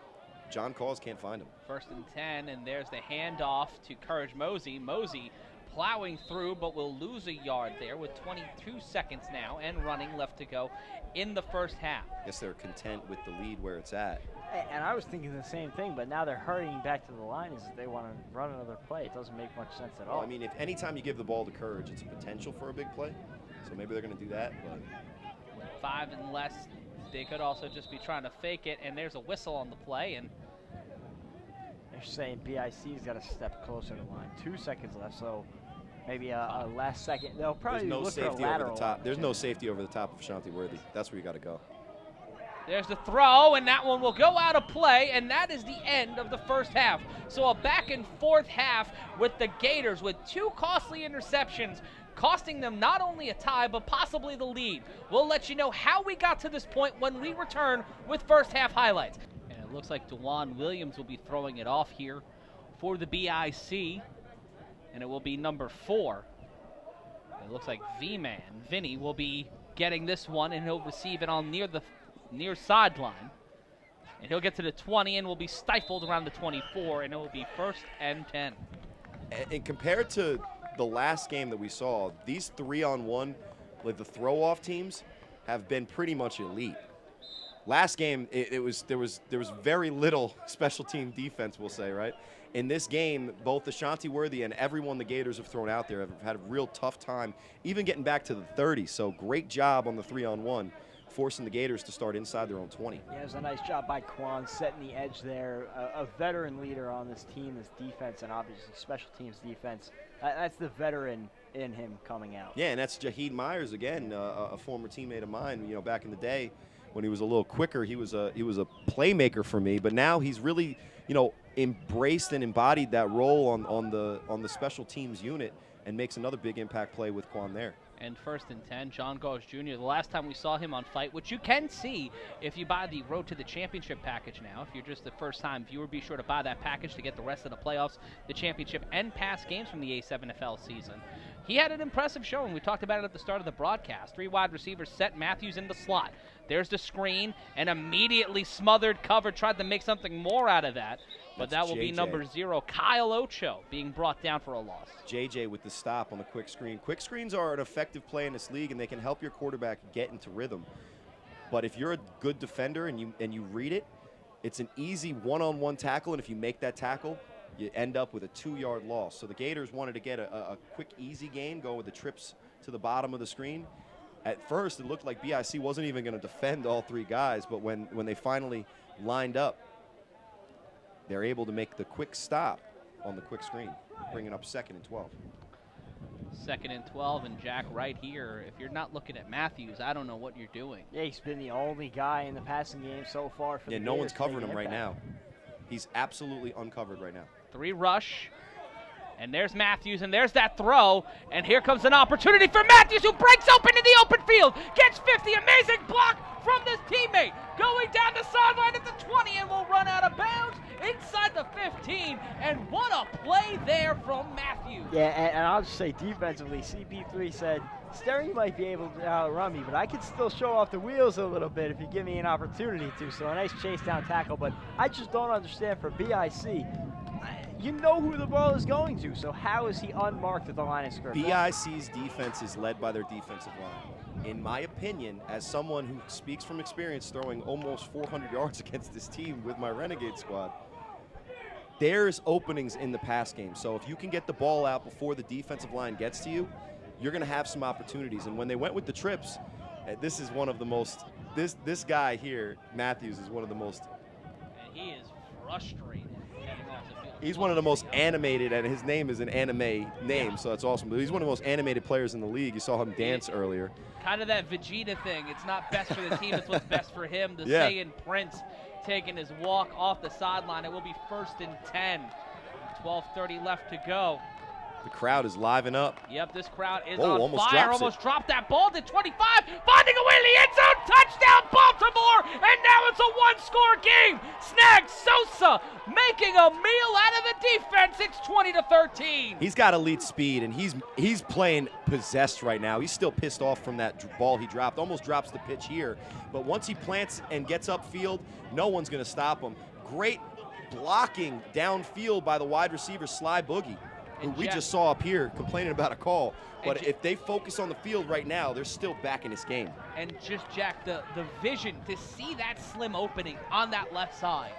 John Gauze can't find him. 1st and 10, and there's the handoff to Courage Mosey. Mosey plowing through, but will lose a yard there with 22 seconds now and running left to go in the first half. I guess they're content with the lead where it's at. And I was thinking the same thing, but now they're hurrying back to the line as they want to run another play. It doesn't make much sense at all. Well, I mean, if anytime you give the ball to Courage, it's a potential for a big play. So maybe they're going to do that. But 5 and less, they could also just be trying to fake it, and there's a whistle on the play, and they're saying BIC's got to step closer to the line. 2 seconds left, so maybe a last second. They'll probably look for a lateral. Over the top. There's no safety over the top of Shanti Worthy. That's where you got to go. There's the throw, and that one will go out of play, and that is the end of the first half. So a back and forth half with the Gators with 2 costly interceptions, costing them not only a tie, but possibly the lead. We'll let you know how we got to this point when we return with first half highlights. And it looks like DeJuan Williams will be throwing it off here for the BIC, and it will be number 4. It looks like V-Man, Vinny, will be getting this one, and he'll receive it on near sideline. And he'll get to the 20 and will be stifled around the 24, and it will be 1st and 10. And compared to the last game that we saw, these 3-on-1, like the throw-off teams, have been pretty much elite. Last game, there was very little special team defense, we'll say, right? In this game, both Ashanti Worthy and everyone the Gators have thrown out there have had a real tough time, even getting back to the 30. So great job on the 3-on-1, forcing the Gators to start inside their own 20. Yeah, it was a nice job by Quan setting the edge there. A veteran leader on this team, this defense, and obviously special teams defense. That's the veteran in him coming out. Yeah, and that's Jaheed Myers again, a former teammate of mine. You know, back in the day when he was a little quicker, he was a playmaker for me. But now he's really, you know, embraced and embodied that role on the special teams unit and makes another big impact play with Quan there. And 1st and 10, John Gauze Jr., the last time we saw him on Fight, which you can see if you buy the Road to the Championship package now. If you're just a first-time viewer, be sure to buy that package to get the rest of the playoffs, the championship, and past games from the A7FL season. He had an impressive showing. We talked about it at the start of the broadcast. 3 wide receivers set Matthews in the slot. There's the screen, and immediately smothered cover, tried to make something more out of that. But that will be number 0, Kyle Ocho, being brought down for a loss. JJ with the stop on the quick screen. Quick screens are an effective play in this league, and they can help your quarterback get into rhythm. But if you're a good defender and you read it, it's an easy one-on-one tackle, and if you make that tackle, you end up with a 2-yard loss. So the Gators wanted to get a quick, easy gain, going with the trips to the bottom of the screen. At first, it looked like BIC wasn't even going to defend all 3 guys, but when they finally lined up, they're able to make the quick stop on the quick screen, bringing up 2nd and 12. 2nd and 12, and Jack, right here, if you're not looking at Matthews, I don't know what you're doing. Yeah, he's been the only guy in the passing game so far for the Gators. No one's covering him right now. He's absolutely uncovered right now. 3 rush, and there's Matthews, and there's that throw, and here comes an opportunity for Matthews, who breaks open in the open field, gets 50, amazing block from this teammate, going down the sideline at the 20, and will run out of bounds. 20-13, and what a play there from Matthews. Yeah, and I'll just say defensively, CP3 said, Sterry might be able to outrun me, but I can still show off the wheels a little bit if you give me an opportunity to. So a nice chase down tackle, but I just don't understand for BIC. You know who the ball is going to, so how is he unmarked at the line of scrimmage? BIC's defense is led by their defensive line. In my opinion, as someone who speaks from experience throwing almost 400 yards against this team with my Renegade squad, there's openings in the pass game. So if you can get the ball out before the defensive line gets to you, you're going to have some opportunities. And when they went with the trips, this is one of the most, this guy here, Matthews, is one of the most. And he is frustrated. He's one of the most animated, and his name is an anime name, yeah. So that's awesome. But he's one of the most animated players in the league. You saw him dance earlier. Kind of that Vegeta thing. It's not best for the team, it's what's best for him. The yeah. Saiyan Prince taking his walk off the sideline. It will be 1st and 10. 12:30 left to go. The crowd is liven up. Yep, this crowd is on fire. Almost dropped that ball to 25. Finding a way to the end zone. Touchdown, Baltimore. And now it's a one-score game. Snag Sosa making a meal out of the defense. It's 20-13. He's got elite speed, and he's playing possessed right now. He's still pissed off from that ball he dropped. Almost drops the pitch here. But once he plants and gets upfield, no one's going to stop him. Great blocking downfield by the wide receiver, Sly Boogie, who we just saw up here complaining about a call. But if they focus on the field right now, they're still back in this game. And just, Jack, the vision to see that slim opening on that left side,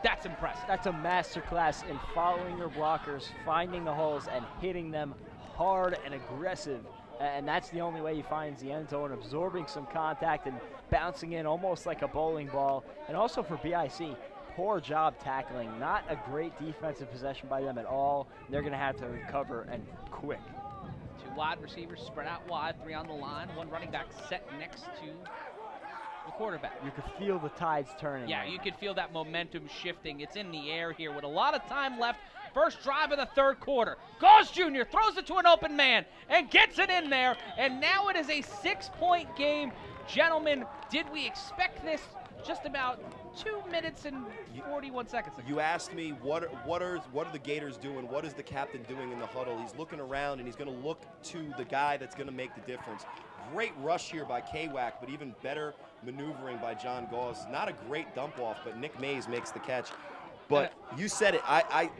that's impressive. That's a masterclass in following your blockers, finding the holes, and hitting them hard and aggressive. And that's the only way he finds the end zone, absorbing some contact and bouncing in almost like a bowling ball. And also for BIC, poor job tackling. Not a great defensive possession by them at all. They're going to have to recover, and quick. 2 wide receivers spread out wide, 3 on the line, 1 running back set next to the quarterback. You could feel the tides turning. Yeah, you could feel that momentum shifting. It's in the air here with a lot of time left. First drive of the 3rd quarter. Goss Jr. throws it to an open man and gets it in there. And now it is a 6-point game. Gentlemen, did we expect this just about 2 minutes and 41 seconds ago? You asked me what are the Gators doing? What is the captain doing in the huddle? He's looking around, and he's going to look to the guy that's going to make the difference. Great rush here by K-Wack, but even better maneuvering by John Gauze. Not a great dump off, but Nick Mays makes the catch. But you said it.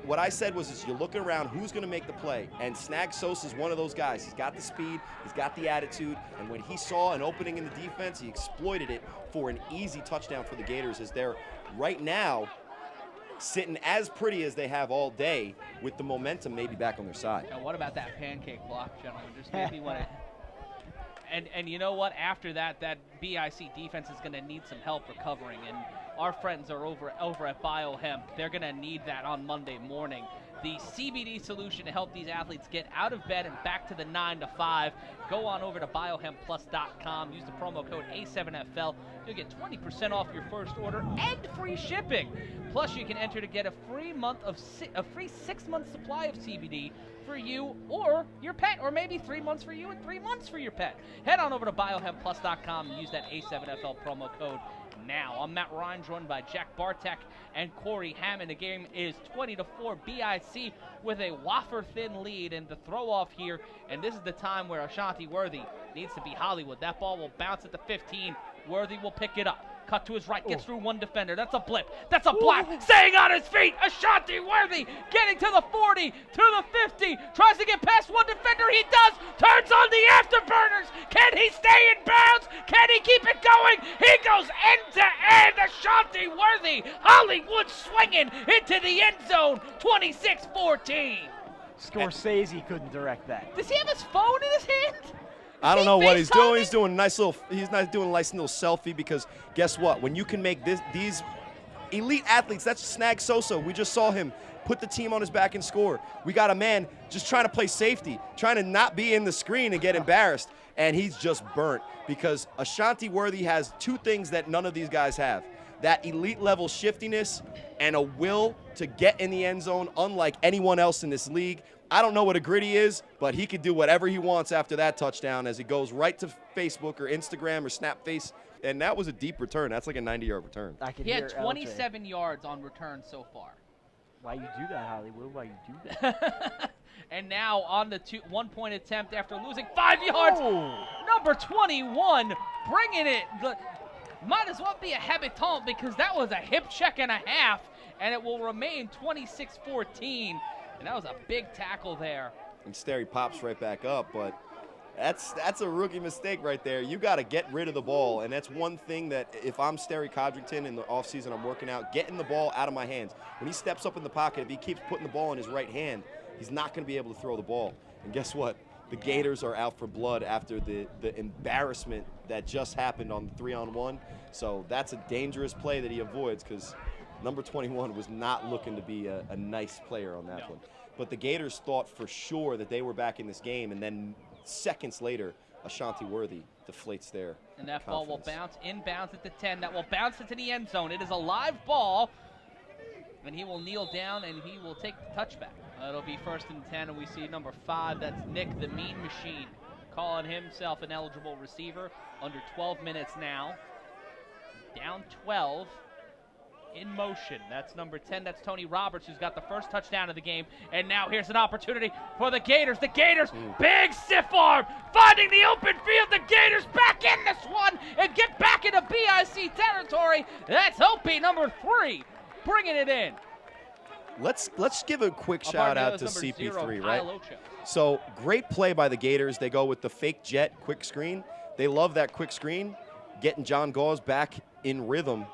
What I said was you're looking around, who's going to make the play? And Snag Sosa is one of those guys. He's got the speed, he's got the attitude, and when he saw an opening in the defense, he exploited it for an easy touchdown for the Gators, as they're right now sitting as pretty as they have all day with the momentum maybe back on their side. Now, what about that pancake block, gentlemen? Just made me want to. And you know what? After that BIC defense is going to need some help recovering. And our friends are over at Biohemp. They're going to need that on Monday morning. The CBD solution to help these athletes get out of bed and back to the 9 to 5. Go on over to biohempplus.com. Use the promo code A7FL. You'll get 20% off your first order and free shipping. Plus, you can enter to get a free 6-month supply of CBD for you or your pet, or maybe 3 months for you and 3 months for your pet. Head on over to biohempplus.com and use that A7FL promo code now. I'm Matt Ryan, joined by Jack Bartek and Corey Hammond. The game is 20-4 BIC with a wafer-thin lead, and the throw-off here, and this is the time where Ashanti Worthy needs to be Hollywood. That ball will bounce at the 15. Worthy will pick it up. Cut to his right, gets through one defender. That's a blip. That's a block. Staying on his feet. Ashanti Worthy getting to the 40, to the 50. Tries to get past one defender. He does. Turns on the afterburners. Can he stay in bounds? Can he keep it going? He goes end to end. Ashanti Worthy. Hollywood swinging into the end zone. 26-14. Scorsese couldn't direct that. Does he have his phone in his hand? I don't know what he's doing. He's doing a nice little. He's not doing a nice little selfie, because guess what? When you can make these elite athletes, that's Snag Sosa. We just saw him put the team on his back and score. We got a man just trying to play safety, trying to not be in the screen and get embarrassed, and he's just burnt, because Ashanti Worthy has 2 things that none of these guys have: that elite level shiftiness and a will to get in the end zone, unlike anyone else in this league. I don't know what a gritty is, but he could do whatever he wants after that touchdown, as he goes right to Facebook or Instagram or Snapface. And that was a deep return. That's like a 90-yard return. He had 27 yards on return so far. Why you do that, Hollywood? Why you do that? And now on the 1-point attempt after losing 5 yards. Oh. Number 21 bringing it. Might as well be a habitant because that was a hip check and a half, and it will remain 26-14. And that was a big tackle there. And Sterry pops right back up, but that's a rookie mistake right there. You got to get rid of the ball, and that's one thing that if I'm Sterry Codrington in the offseason, I'm working out, getting the ball out of my hands. When he steps up in the pocket, if he keeps putting the ball in his right hand, he's not going to be able to throw the ball. And guess what? The Gators are out for blood after the embarrassment that just happened on the 3-on-1. So that's a dangerous play that he avoids because number 21 was not looking to be a nice player on that one. But the Gators thought for sure that they were back in this game, and then seconds later, Ashanti Worthy deflates their And that confidence. ball will bounce inbounds at the 10. That will bounce into the end zone. It is a live ball, and he will kneel down, and he will take the touchback. It'll be 1st and 10, and we see number 5. That's Nick the Mean Machine, calling himself an eligible receiver. Under 12 minutes now. Down 12. In motion. That's number 10. That's Tony Roberts, who's got the first touchdown of the game. And now here's an opportunity for the Gators. The Gators, big stiff arm, finding the open field. The Gators back in this one and get back into BIC territory. That's Opie, number 3, bringing it in. Let's give a quick shout out to CP3, right? Ocho. So great play by the Gators. They go with the fake jet quick screen. They love that quick screen, getting John Gauze back in rhythm.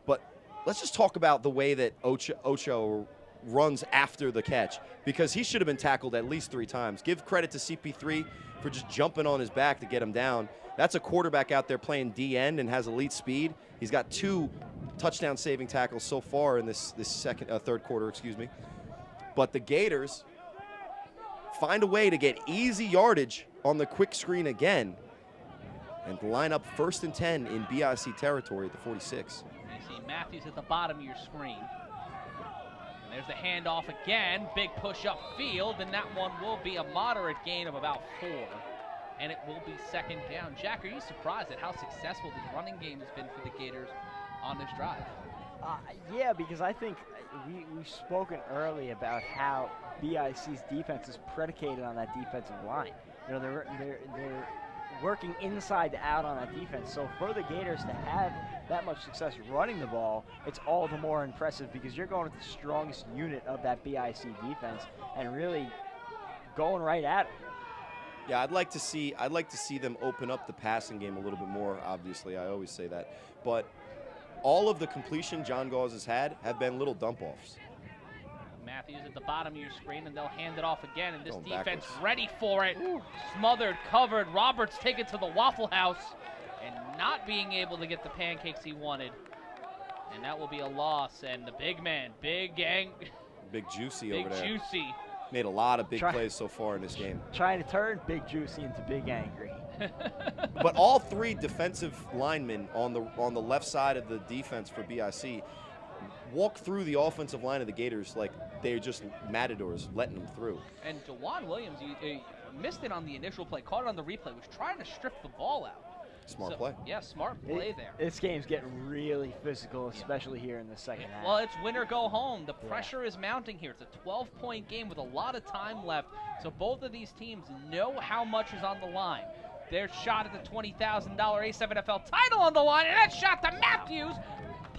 But let's just talk about the way that Ocho runs after the catch, because he should have been tackled at least 3 times. Give credit to CP3 for just jumping on his back to get him down. That's a quarterback out there playing D-end and has elite speed. He's got 2 touchdown-saving tackles so far in this third quarter, excuse me. But the Gators find a way to get easy yardage on the quick screen again and line up 1st and 10 in BIC territory at the 46. You see Matthews at the bottom of your screen. And there's the handoff again. Big push up field, and that one will be a moderate gain of about 4. And it will be 2nd down. Jack, are you surprised at how successful this running game has been for the Gators on this drive? Yeah, because I think we've spoken early about how BIC's defense is predicated on that defensive line. You know, they're working inside to out on that defense. So for the Gators to have that much success running the ball, it's all the more impressive because you're going with the strongest unit of that BIC defense and really going right at it. Yeah, I'd like to see them open up the passing game a little bit more, obviously. I always say that. But all of the completion John Gauze has had have been little dump-offs. Matthews at the bottom of your screen, and they'll hand it off again, and this Going defense backwards. ready for it. Smothered, covered. Roberts take it to the Waffle House and not being able to get the pancakes he wanted. And that will be a loss, and the big man, Big Juicy over there. Juicy. Made a lot of big plays so far in this game. Trying to turn Big Juicy into Big Angry. But all 3 defensive linemen on the left side of the defense for BIC walk through the offensive line of the Gators like they're just matadors letting them through. And DeJuan Williams, he missed it on the initial play, caught it on the replay, was trying to strip the ball out. Smart play. Yeah, smart play there. This game's getting really physical, especially here in the second half. Well, it's win or go home. The pressure is mounting here. It's a 12-point game with a lot of time left. So both of these teams know how much is on the line. Their shot at the $20,000 A7FL title on the line, and that shot to Matthews,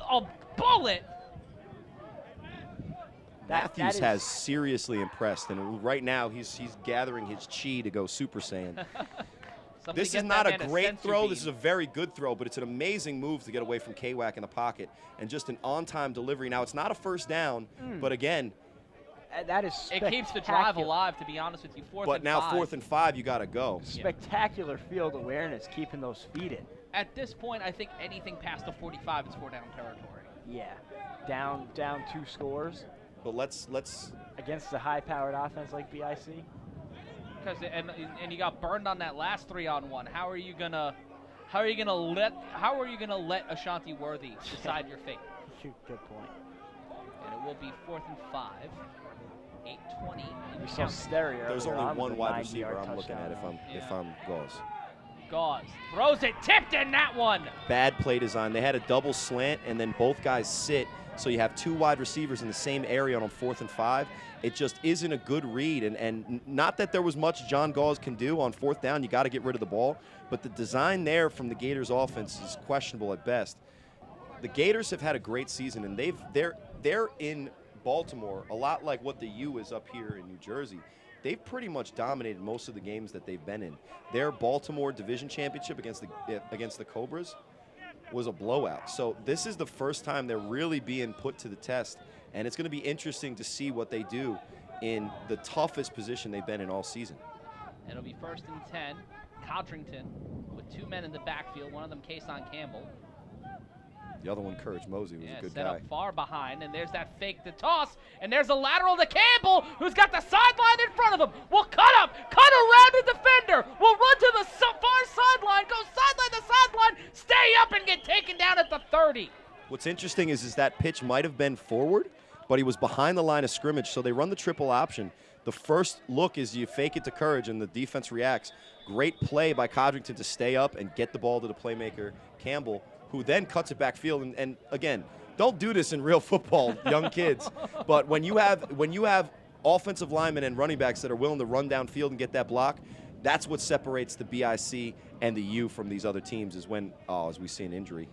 a bullet. Matthews has seriously impressed, and right now he's gathering his chi to go Super Saiyan. This is not a great throw. This is a very good throw, but it's an amazing move to get away from K-Wack in the pocket and just an on-time delivery. Now, it's not a 1st down, but again, that is spectacular. It keeps the drive alive, to be honest with you. 4th and 5. But now 4th and 5, you got to go. Spectacular field awareness, keeping those feet in. At this point, I think anything past the 45 is 4-down territory. Yeah, down 2 scores. But let's against the high-powered offense like BIC. Because and you got burned on that last 3-on-1. How are you gonna let Ashanti Worthy decide your fate? Good point. And it will be 4th and 5. 8:20. We saw Stereo. There's only one wide receiver I'm looking at if I'm Gauze. Gauze throws it, tipped in that one. Bad play design. They had a double slant, and then both guys sit, so you have 2 wide receivers in the same area on 4th and 5. It just isn't a good read, and not that there was much John Gauze can do on 4th down. You got to get rid of the ball, but the design there from the Gators offense is questionable at best. The Gators have had a great season, and they're in Baltimore a lot like what the U is up here in New Jersey. They've pretty much dominated most of the games that they've been in. Their Baltimore division championship against the Cobras was a blowout. So this is the first time they're really being put to the test, and it's going to be interesting to see what they do in the toughest position they've been in all season. It'll be 1st and 10. Codrington with 2 men in the backfield, one of them Kason Campbell. The other one, Courage Mosey, was a good set guy. up far behind, and there's that fake to toss, and there's a lateral to Campbell, who's got the sideline in front of him. Will cut around the defender, will run to the far sideline, go sideline to sideline, stay up and get taken down at the 30. What's interesting is that pitch might have been forward, but he was behind the line of scrimmage, so they run the triple option. The first look is you fake it to Courage, and the defense reacts. Great play by Codrington to stay up and get the ball to the playmaker, Campbell, who then cuts it backfield. And again, don't do this in real football, young kids. But when you have offensive linemen and running backs that are willing to run downfield and get that block, that's what separates the BIC and the U from these other teams, is when, as we see an injury.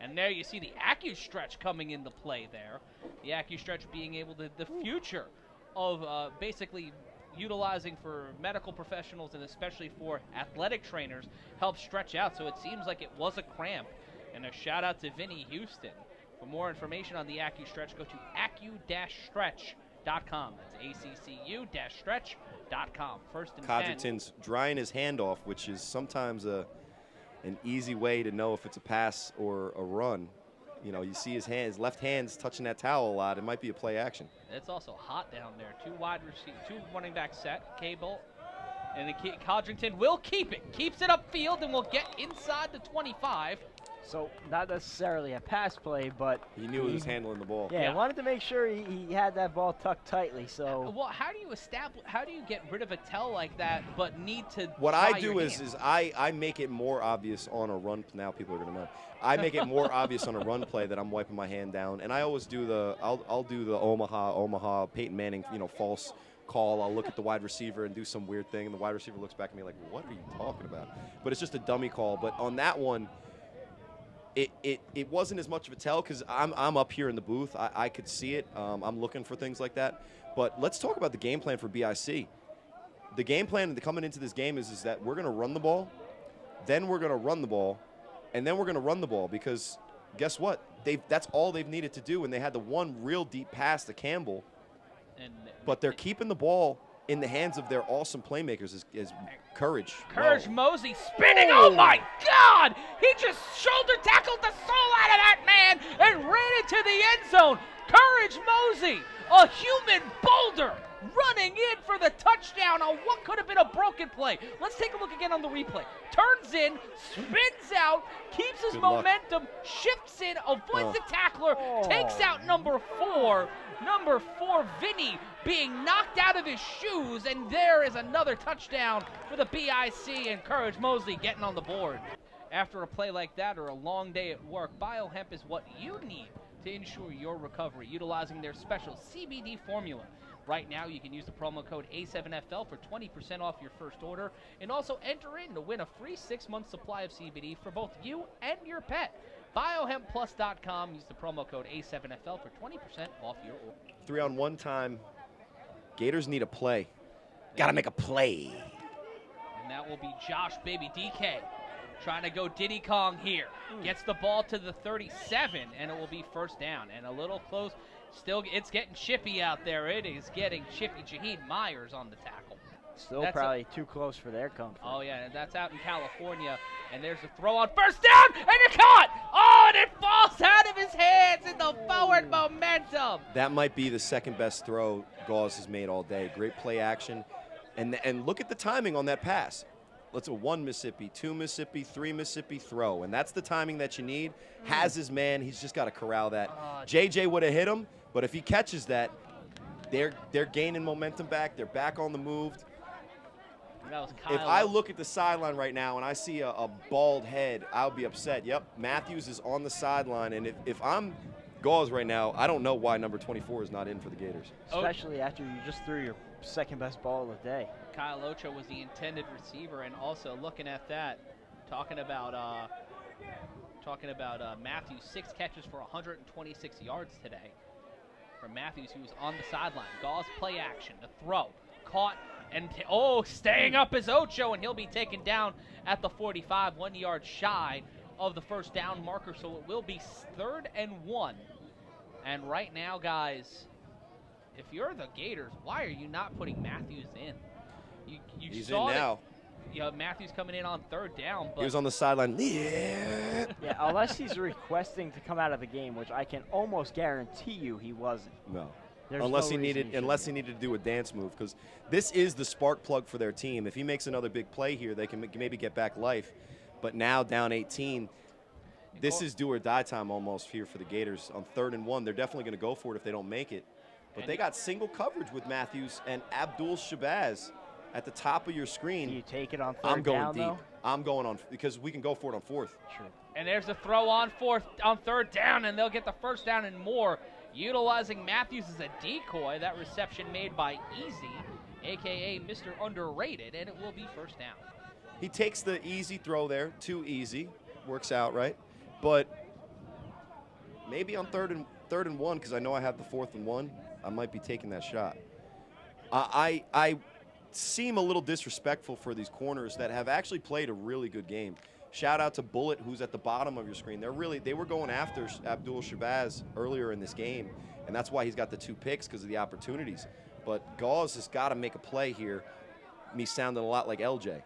And there you see the AccuStretch coming into play there. The AccuStretch being able to, the future of basically utilizing for medical professionals and especially for athletic trainers, help stretch out. So it seems like it was a cramp. And a shout out to Vinny Houston. For more information on the AccuStretch, go to accu-stretch.com. That's accu-stretch.com. 1st and 10. Codrington's drying his hand off, which is sometimes an easy way to know if it's a pass or a run. You know, you see his left hand's touching that towel a lot. It might be a play action. It's also hot down there. 2 running back set. Cable. And Codrington will keep it. Keeps it upfield and will get inside the 25. So not necessarily a pass play, but he knew he was handling the ball. Yeah, wanted to make sure he had that ball tucked tightly. So well, how do you get rid of a tell like that, but need to? What I do is I make it more obvious on a run. Now people are gonna know. I make it more obvious on a run play that I'm wiping my hand down, and I always do I'll do the Omaha Peyton Manning, false call. I'll look at the wide receiver and do some weird thing, and the wide receiver looks back at me like, "What are you talking about?" But it's just a dummy call. But on that one, it wasn't as much of a tell because I'm up here in the booth. I could see it. I'm looking for things like that. But let's talk about the game plan for BIC. The game plan coming into this game is that we're going to run the ball, then we're going to run the ball, and then we're going to run the ball because guess what? That's all they've needed to do, and they had the one real deep pass to Campbell. But they're keeping the ball in the hands of their awesome playmakers is Courage. Courage Mosey spinning. Oh, my God! He just shoulder tackled the soul out of that man and ran into the end zone. Courage Mosey, a human boulder, running in for the touchdown on what could have been a broken play. Let's take a look again on the replay. Turns in, spins out, keeps his momentum, shifts in, avoids the tackler, takes out number 4. Number 4, Vinny, being knocked out of his shoes, and there is another touchdown for the BIC, and Courage Mosey getting on the board. After a play like that or a long day at work, BioHemp is what you need to ensure your recovery, utilizing their special CBD formula. Right now, you can use the promo code A7FL for 20% off your first order, and also enter in to win a free 6-month supply of CBD for both you and your pet. BioHempPlus.com. Use the promo code A7FL for 20% off your order. 3-on-1 time. Gators need a play. Gotta make a play. And that will be Josh Baby DK trying to go Diddy Kong here. Gets the ball to the 37, and it will be 1st down. And a little close. Still, it's getting chippy out there. It is getting chippy. Jaheed Myers on the tackle. Still probably too close for their comfort. Oh, yeah, and that's out in California. And there's a throw on 1st down, and it caught! Oh, and it falls out of his hands in the forward momentum. That might be the second best throw Gauze has made all day. Great play action. And look at the timing on that pass. Let's go 1 Mississippi, 2 Mississippi, 3 Mississippi, throw. And that's the timing that you need. Has his man. He's just got to corral that. JJ would have hit him, but if he catches that, they're gaining momentum back. They're back on the move. That was Kyle. If I look at the sideline right now and I see a bald head, I'll be upset. Yep, Matthews is on the sideline, and if I'm Gauze right now, I don't know why number 24 is not in for the Gators. Especially after you just threw your second best ball of the day. Kyle Ocho was the intended receiver, and also looking at that, talking about Matthews, 6 catches for 126 yards today for Matthews, who was on the sideline. Gauze play action, the throw, caught, and staying up is Ocho, and he'll be taken down at the 45, 1 yard shy of the first down marker, so it will be 3rd and 1. And right now, guys, if you're the Gators, why are you not putting Matthews in? He's saw in now. Matthews coming in on 3rd down. But he was on the sideline. Yeah, unless he's requesting to come out of the game, which I can almost guarantee you he wasn't. No. There's unless no he needed to do a dance move, because this is the spark plug for their team. If he makes another big play here, they can maybe get back life. But now down 18, this is do or die time almost here for the Gators on 3rd and 1. They're definitely going to go for it if they don't make it. But they got single coverage with Matthews and Abdul Shabazz at the top of your screen. Do you take it on 3rd I'm going down, deep. Though? I'm going on because we can go for it on 4th. Sure. And there's a throw on 3rd down, and they'll get the first down and more, utilizing Matthews as a decoy. That reception made by Easy, a.k.a. Mr. Underrated, and it will be first down. He takes the easy throw there, too easy. Works out, right? But maybe on 3rd and 1, because I know I have the 4th and 1, I might be taking that shot. I seem a little disrespectful for these corners that have actually played a really good game. Shout out to Bullet, who's at the bottom of your screen. They were going after Abdul Shabazz earlier in this game, and that's why he's got the 2 picks, because of the opportunities. But Gauze has got to make a play here. Me sounding a lot like LJ.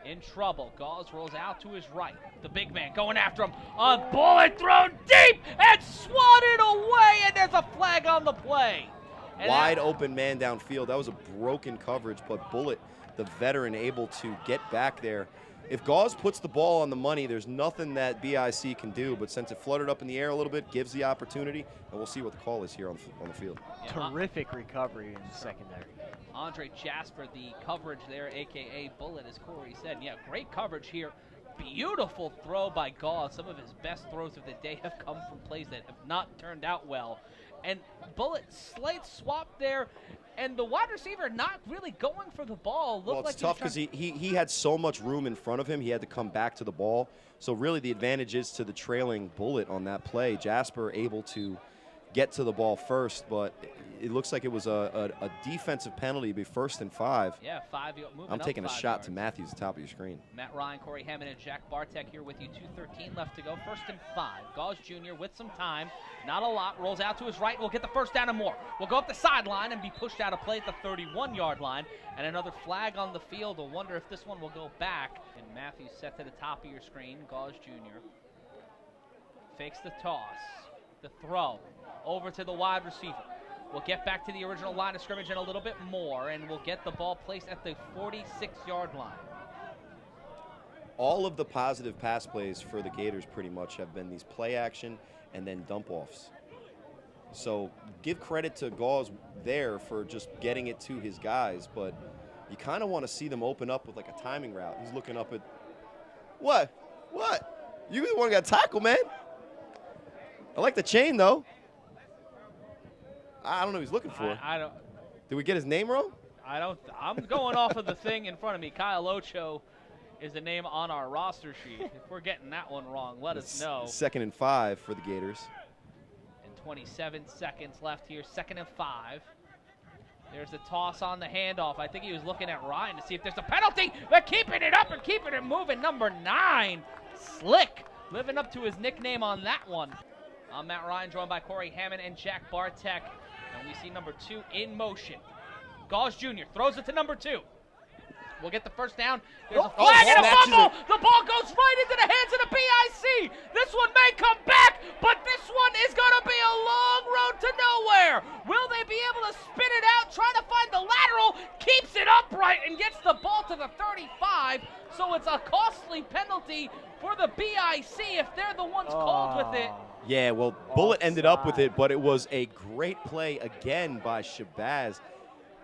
In trouble. Gauze rolls out to his right. The big man going after him. A bullet thrown deep and swatted away, and there's a flag on the play. And Wide open man downfield. That was a broken coverage, but Bullet, the veteran, able to get back there. If Gauze puts the ball on the money, there's nothing that BIC can do, but since it fluttered up in the air a little bit, gives the opportunity, and we'll see what the call is here on the field. Yeah, terrific recovery in the secondary. Andre Jasper, the coverage there, a.k.a. Bullet, as Corey said. Yeah, great coverage here. Beautiful throw by Gauze. Some of his best throws of the day have come from plays that have not turned out well. And Bullet, slight swap there, and the wide receiver not really going for the ball. Well, it's tough because he had so much room in front of him. He had to come back to the ball. So really the advantage is to the trailing Bullet on that play. Jasper able to get to the ball first, but it looks like it was a defensive penalty. It'd be 1st and 5. Yeah, 5 moving I'm taking a up 5 shot yards. to Matthews at the top of your screen. Matt Ryan, Corey Hammond, and Jack Bartek here with you. 2:13 left to go. 1st and 5. Gauze Jr. with some time. Not a lot. Rolls out to his right. We'll get the first down and more. We'll go up the sideline and be pushed out of play at the 31-yard line. And another flag on the field. We'll wonder if this one will go back. And Matthews set to the top of your screen. Gauze Jr. fakes the toss. The throw over to the wide receiver. We'll get back to the original line of scrimmage in a little bit more, and we'll get the ball placed at the 46-yard line. All of the positive pass plays for the Gators pretty much have been these play action and then dump-offs. So give credit to Gauze there for just getting it to his guys, but you kind of want to see them open up with like a timing route. He's looking up at, what? You the one who got tackled, man. I like the chain, though. I don't know what he's looking for. I don't. Did we get his name wrong? I don't. I'm going off of the thing in front of me. Kyle Ocho is the name on our roster sheet. If we're getting that one wrong, let us know. 2nd and 5 for the Gators. And 27 seconds left here. 2nd and 5. There's the toss on the handoff. I think he was looking at Ryan to see if there's a penalty. They're keeping it up and keeping it moving. Number 9, Slick, living up to his nickname on that one. I'm Matt Ryan, joined by Corey Hammond and Jack Bartek. And we see number 2 in motion. Gauze Jr. throws it to number 2. We'll get the first down. There's a flag and a fumble. The ball goes right into the hands of the BIC. This one may come back, but this one is going to be a long road to nowhere. Will they be able to spin it out, try to find the lateral, keeps it upright, and gets the ball to the 35. So it's a costly penalty for the BIC if they're the ones called with it. Yeah, well, Bullet ended up with it, but it was a great play again by Shabazz.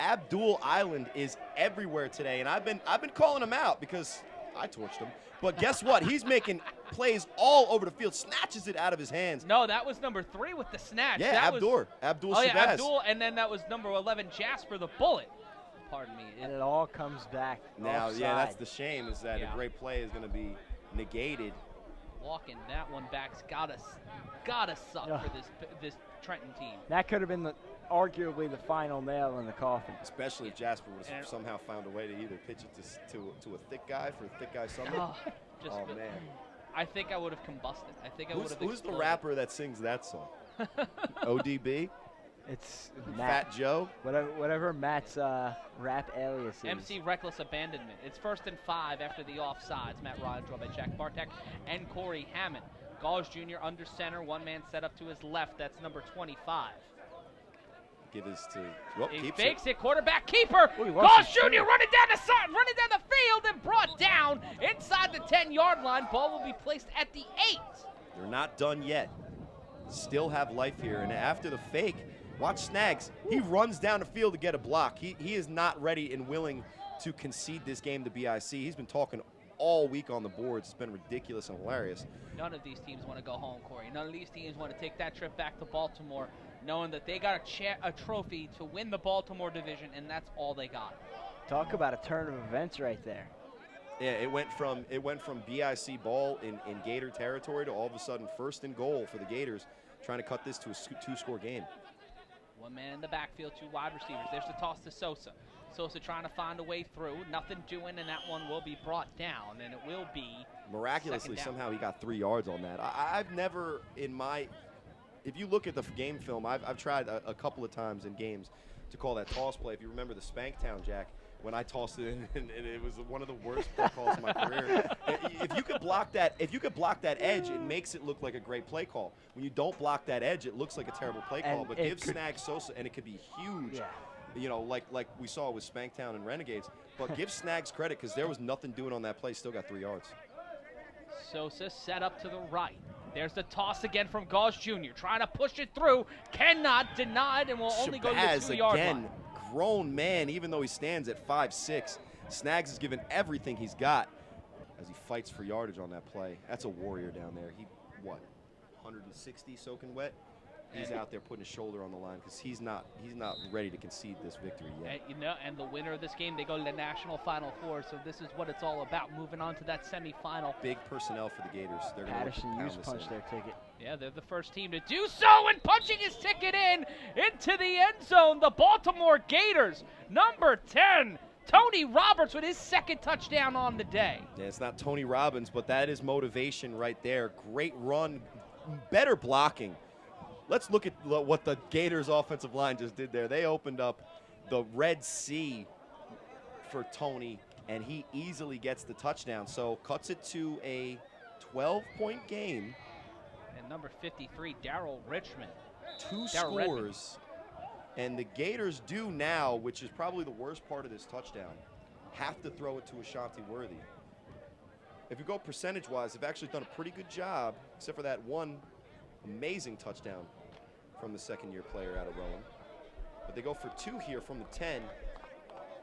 Abdul Island is everywhere today, and I've been calling him out because I torched him. But guess what? He's making plays all over the field, snatches it out of his hands. No, that was number 3 with the snatch. Yeah, that Abdul Oh, yeah, Shabazz. Abdul, and then that was number 11, Jasper the Bullet. Pardon me. And it all comes back now. offside. Yeah, that's the shame, is that a great play is going to be negated. Walking that one back's gotta suck for this Trenton team. That could have been arguably the final nail in the coffin. Especially if Jasper would have somehow found a way to either pitch it to a thick guy for a thick guy Sunday. Oh man. I think I would have combusted. I think I would have. Who's the rapper that sings that song? ODB? It's Fat Joe? Whatever Matt's rap alias is. MC Reckless Abandonment. It's 1st and 5 after the offsides. Matt Ryan, drawn by Jack Bartek and Corey Hammond. Gauge Jr. under center, one man set up to his left. That's number 25. Give his to. He fakes it. Quarterback keeper. Ooh, Gauge Jr. running down the side, running down the field, and brought down inside the 10-yard line. Ball will be placed at the 8. They're not done yet. Still have life here, and after the fake, watch Snags. He runs down the field to get a block. He is not ready and willing to concede this game to BIC. He's been talking all week on the boards. It's been ridiculous and hilarious. None of these teams want to go home, Corey. None of these teams want to take that trip back to Baltimore, knowing that they got a trophy to win the Baltimore division, and that's all they got. Talk about a turn of events right there. Yeah, it went from BIC ball in Gator territory to all of a sudden 1st and goal for the Gators, trying to cut this to a 2-score game. One man in the backfield, 2 wide receivers. There's the toss to Sosa. Sosa trying to find a way through. Nothing doing, and that one will be brought down, and it will be miraculously somehow he got 3 yards on that. I've never if you look at the game film, I've tried a couple of times in games to call that toss play. If you remember the Spanktown, Jack, when I tossed it in, and it was one of the worst play calls of my career. If you could block that edge, it makes it look like a great play call. When you don't block that edge, it looks like a terrible play call. But give Snags Sosa, and it could be huge. Yeah. You know, like we saw with Spanktown and Renegades. But give Snags credit, because there was nothing doing on that play. Still got 3 yards. Sosa set up to the right. There's the toss again from Gauze Jr. Trying to push it through. Cannot, denied, and will only go to the 2-yard line. Grown man, even though he stands at 5'6". Snags has given everything he's got as he fights for yardage on that play. That's a warrior down there. He, 160 soaking wet? He's out there putting his shoulder on the line because he's not ready to concede this victory yet. And the winner of this game, they go to the National Final Four, so this is what it's all about, moving on to that semifinal. Big personnel for the Gators. They're Patterson used punch their ticket. Yeah, they're the first team to do so, and punching his ticket into the end zone. The Baltimore Gators, number 10, Tony Roberts with his 2nd touchdown on the day. Yeah, it's not Tony Robbins, but that is motivation right there. Great run, better blocking. Let's look at what the Gators offensive line just did there. They opened up the Red Sea for Tony, and he easily gets the touchdown. So cuts it to a 12-point game. And number 53, Darrell Richmond. 2 scores. And the Gators do now, which is probably the worst part of this touchdown, have to throw it to Ashanti Worthy. If you go percentage-wise, they've actually done a pretty good job, except for that one amazing touchdown from the 2nd-year player out of Rowan. But they go for 2 here from the 10.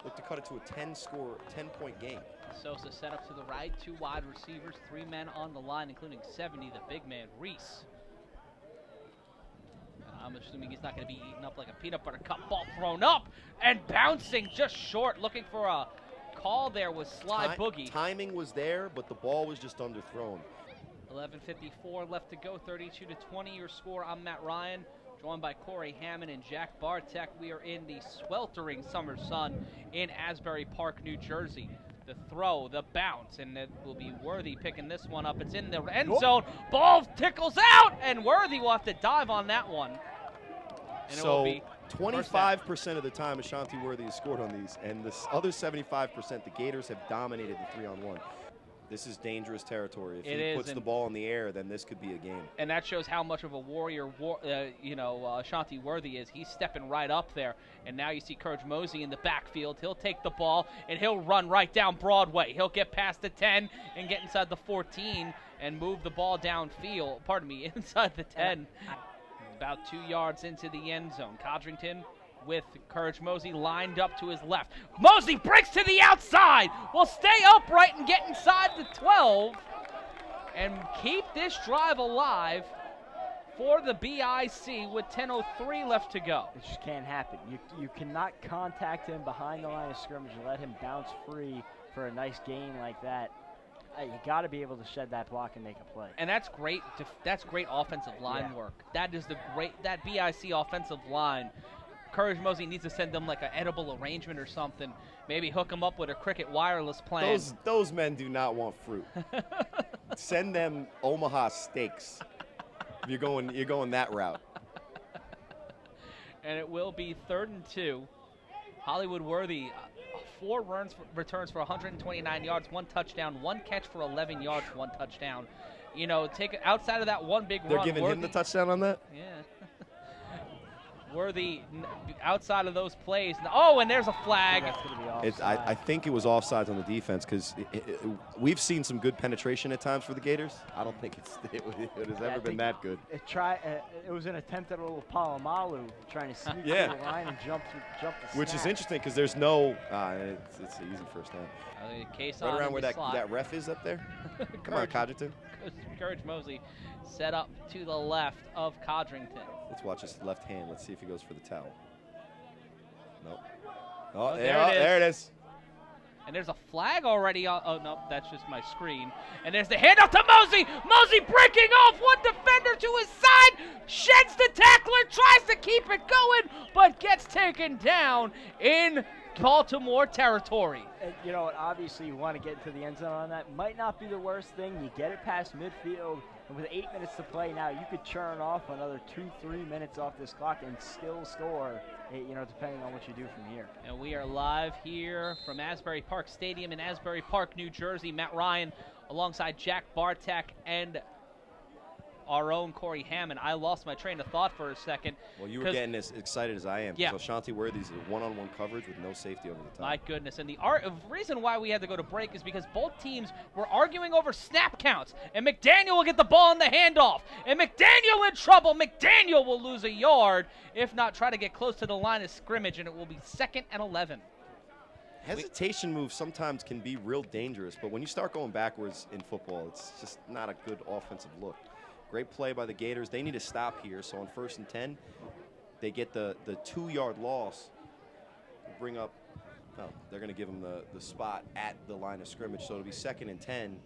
Look to cut it to a 10-point game. Sosa set up to the right, 2 wide receivers, 3 men on the line, including 70, the big man, Reese. I'm assuming he's not going to be eaten up like a peanut butter cup. Ball thrown up and bouncing just short, looking for a call there was Sly Boogie. Timing was there, but the ball was just underthrown. 11:54 left to go, 32-20 your score. I'm Matt Ryan, joined by Corey Hammond and Jack Bartek. We are in the sweltering summer sun in Asbury Park, New Jersey. The throw, the bounce, and it will be Worthy picking this one up. It's in the end zone. Ball tickles out, and Worthy will have to dive on that one. And so 25% of the time Ashanti Worthy has scored on these, and the other 75% the Gators have dominated the 3-on-1. This is dangerous territory. If he puts the ball in the air, then this could be a game. And that shows how much of a warrior, Ashanti Worthy is. He's stepping right up there. And now you see Courage Mosey in the backfield. He'll take the ball, and he'll run right down Broadway. He'll get past the 10 and get inside the 14 and move the ball downfield. Pardon me, inside the 10. About 2 yards into the end zone. Codrington with Courage Mosey lined up to his left. Mosey breaks to the outside. Will stay upright and get inside the 12 and keep this drive alive for the BIC with 10:03 left to go. It just can't happen. You cannot contact him behind the line of scrimmage and let him bounce free for a nice gain like that. You got to be able to shed that block and make a play. And that's great. That's great offensive line work. That is that BIC offensive line. Courage Mosey needs to send them like an edible arrangement or something. Maybe hook them up with a Cricket wireless plan. Those men do not want fruit. Send them Omaha steaks. You're going that route. And it will be 3rd and 2. Hollywood Worthy, 4 returns for 129 yards, 1 touchdown, 1 catch for 11 yards, 1 touchdown. You know, take outside of that one big run. They're giving him the touchdown on that? Yeah. Worthy outside of those plays. Oh, and there's a flag. That's going to be offside. I think it was offsides on the defense because we've seen some good penetration at times for the Gators. I don't think it has ever been that good. It was an attempt at a little Palomalu trying to sneak through the line and jump the snap. Which is interesting because there's no it's an easy first down. Case right on around where that slot. ref is up there. Come on, Codrington. Courage Mosey set up to the left of Codrington. Let's watch his left hand. Let's see if he goes for the towel. Nope. Oh, there it is. And there's a flag already. Oh, no, that's just my screen. And there's the handoff to Mosey. Mosey breaking off one defender to his side. Sheds the tackler, tries to keep it going, but gets taken down in Baltimore territory. And you know what? Obviously, you want to get into the end zone on that. Might not be the worst thing. You get it past midfield, and with 8 minutes to play now, you could churn off another 2-3 minutes off this clock and still score. You know, depending on what you do from here. And we are live here from Asbury Park Stadium in Asbury Park, New Jersey. Matt Ryan alongside Jack Bartek and our own Corey Hammond. I lost my train of thought for a second. Well, you were getting as excited as I am. Yeah. So Ashanti Worthy's one-on-one coverage with no safety over the top. My goodness. And the reason why we had to go to break is because both teams were arguing over snap counts. And McDaniel will get the ball in the handoff. And McDaniel in trouble. McDaniel will lose a yard. If not, try to get close to the line of scrimmage, and it will be 2nd and 11. Hesitation moves sometimes can be real dangerous, but when you start going backwards in football, it's just not a good offensive look. Great play by the Gators. They need to stop here. So on 1st and 10, they get the 2-yard loss. Bring up, they're going to give them the spot at the line of scrimmage. So it'll be 2nd and 10.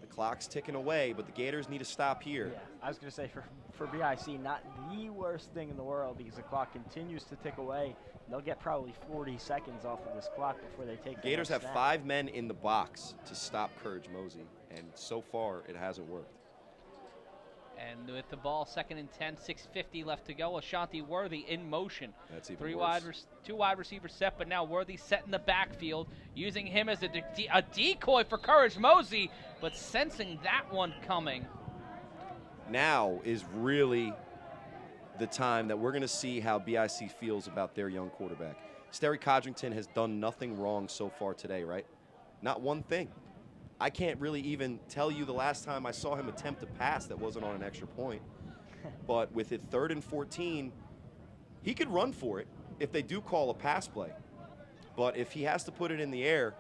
The clock's ticking away, but the Gators need to stop here. Yeah, I was going to say for BIC, not the worst thing in the world because the clock continues to tick away. They'll get probably 40 seconds off of this clock before they take the Gators next have snap. 5 men in the box to stop Courage Mosey, and so far it hasn't worked. And with the ball, 2nd and 10, 6:50 left to go. Ashanti Worthy in motion. That's even worse. 2 wide receivers set, but now Worthy set in the backfield, using him as a decoy for Courage Mosey, but sensing that one coming. Now is really the time that we're going to see how BIC feels about their young quarterback. Sterry Codrington has done nothing wrong so far today, right? Not one thing. I can't really even tell you the last time I saw him attempt a pass that wasn't on an extra point. But with it 3rd and 14, he could run for it if they do call a pass play. But if he has to put it in the air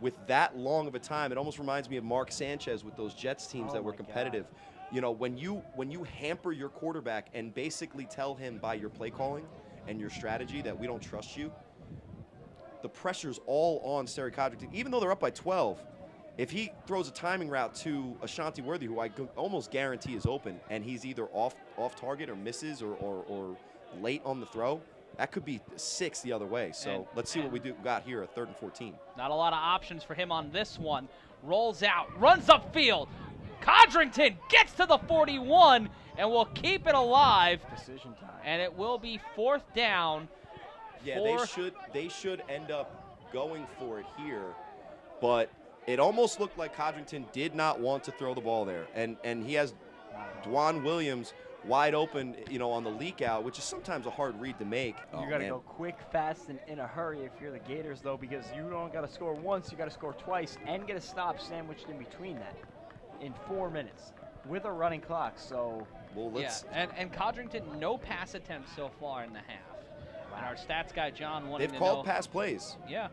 with that long of a time, it almost reminds me of Mark Sanchez with those Jets teams that were competitive. You know, when you hamper your quarterback and basically tell him by your play calling and your strategy that we don't trust you, the pressure's all on Sterry Codrington. Even though they're up by 12, if he throws a timing route to Ashanti Worthy, who I almost guarantee is open, and he's either off target or misses or late on the throw, that could be 6 the other way. So let's see what we got here at 3rd and 14. Not a lot of options for him on this one. Rolls out, runs upfield. Codrington gets to the 41 and will keep it alive. Decision time. And it will be 4th down. Yeah, they should end up going for it here, but it almost looked like Codrington did not want to throw the ball there. And he has Dwan Williams wide open, you know, on the leak out, which is sometimes a hard read to make. You got to go quick, fast, and in a hurry if you're the Gators, though, because you don't got to score once, you got to score twice and get a stop sandwiched in between that in 4 minutes with a running clock. So, and Codrington, no pass attempts so far in the half. And our stats guy, John, wanting They've to know. called pass plays. Yeah.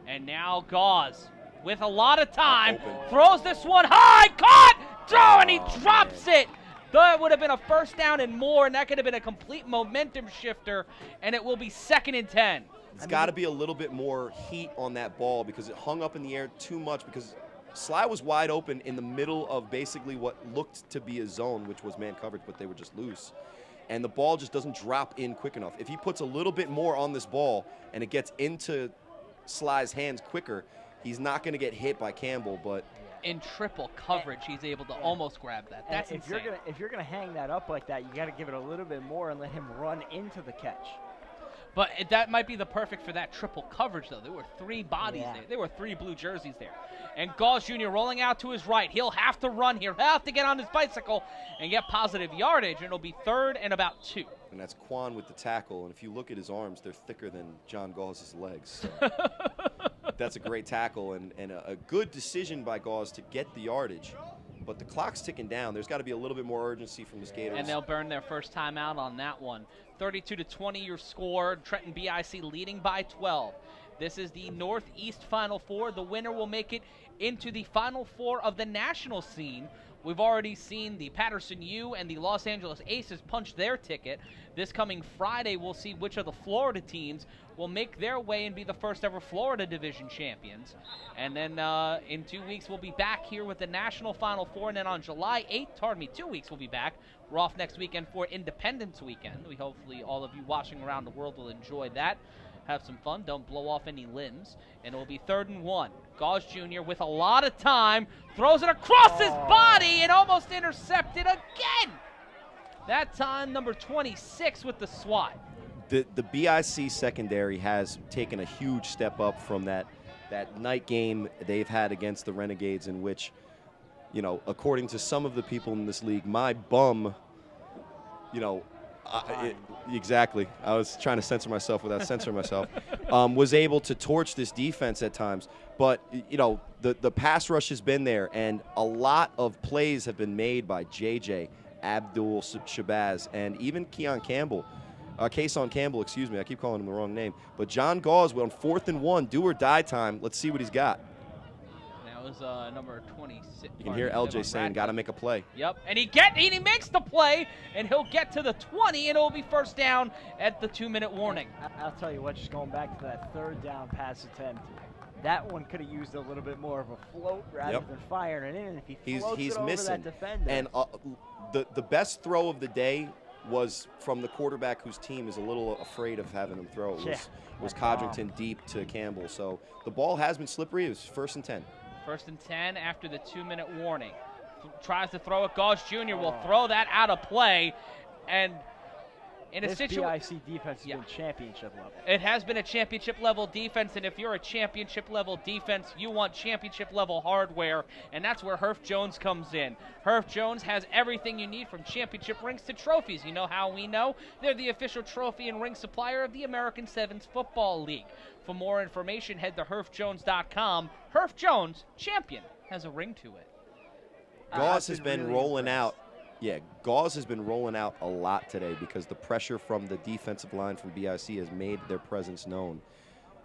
And now Gauze, with a lot of time, throws this one high, caught, throw, and he drops it. That would have been a first down and more, and that could have been a complete momentum shifter, and it will be 2nd and 10. It's got to be a little bit more heat on that ball because it hung up in the air too much because Sly was wide open in the middle of basically what looked to be a zone, which was man coverage, but they were just loose. And the ball just doesn't drop in quick enough. If he puts a little bit more on this ball and it gets into Sly's hands quicker, he's not going to get hit by Campbell, but in triple coverage, he's able to almost grab that. That's insane. If you're gonna hang that up like that, you got to give it a little bit more and let him run into the catch. But that might be the perfect for that triple coverage, though. There were 3 bodies there. There were 3 blue jerseys there. And Gauze Jr. rolling out to his right. He'll have to run here. He'll have to get on his bicycle and get positive yardage, and it'll be 3rd and about 2. And that's Quan with the tackle. And if you look at his arms, they're thicker than John Gauze's legs. So that's a great tackle and a good decision by Gauze to get the yardage. But the clock's ticking down. There's got to be a little bit more urgency from the Gators. And they'll burn their first time out on that one. 32-20 your score. Trenton BIC leading by 12. This is the Northeast Final Four. The winner will make it into the Final Four of the national scene. We've already seen the Patterson U and the Los Angeles Aces punch their ticket. This coming Friday, we'll see which of the Florida teams will make their way and be the first ever Florida Division champions. And then in 2 weeks, we'll be back here with the National Final Four. And then on July 8th, 2 weeks, we'll be back. We're off next weekend for Independence Weekend. Hopefully all of you watching around the world will enjoy that. Have some fun. Don't blow off any limbs. And it will be 3rd and 1. Gauze Jr. with a lot of time. Throws it across his body and almost intercepted again. That time, number 26 with the swat. The BIC secondary has taken a huge step up from that night game they've had against the Renegades, in which, you know, according to some of the people in this league, my bum, you know, exactly. I was trying to censor myself without censoring myself. Was able to torch this defense at times. But, you know, the pass rush has been there, and a lot of plays have been made by JJ, Abdul Shabazz, and even Kason Campbell, excuse me. I keep calling him the wrong name. But John Gauze on 4th and 1, do or die time. Let's see what he's got. That was number 26. You can hear LJ saying, got to make a play. Yep, and he makes the play, and he'll get to the 20, and it'll be first down at the 2-minute warning. I'll tell you what, just going back to that 3rd down pass attempt, that one could have used a little bit more of a float rather than firing it in. If he floats it over that defender. And the best throw of the day was from the quarterback whose team is a little afraid of having him throw. It was Codrington deep to Campbell. So the ball has been slippery. It was 1st and 10. 1st and 10 after the 2-minute warning. Tries to throw it. Gauze Jr. will throw that out of play. And in a situation, BIC defense has been championship level. It has been a championship level defense, and if you're a championship level defense, you want championship level hardware, and that's where Herff Jones comes in. Herff Jones has everything you need, from championship rings to trophies. You know how we know? They're the official trophy and ring supplier of the American Sevens Football League. For more information, head to herffjones.com. Herff Jones, champion, has a ring to it. Gauze has been rolling out. Yeah, Gauze has been rolling out a lot today because the pressure from the defensive line from BIC has made their presence known.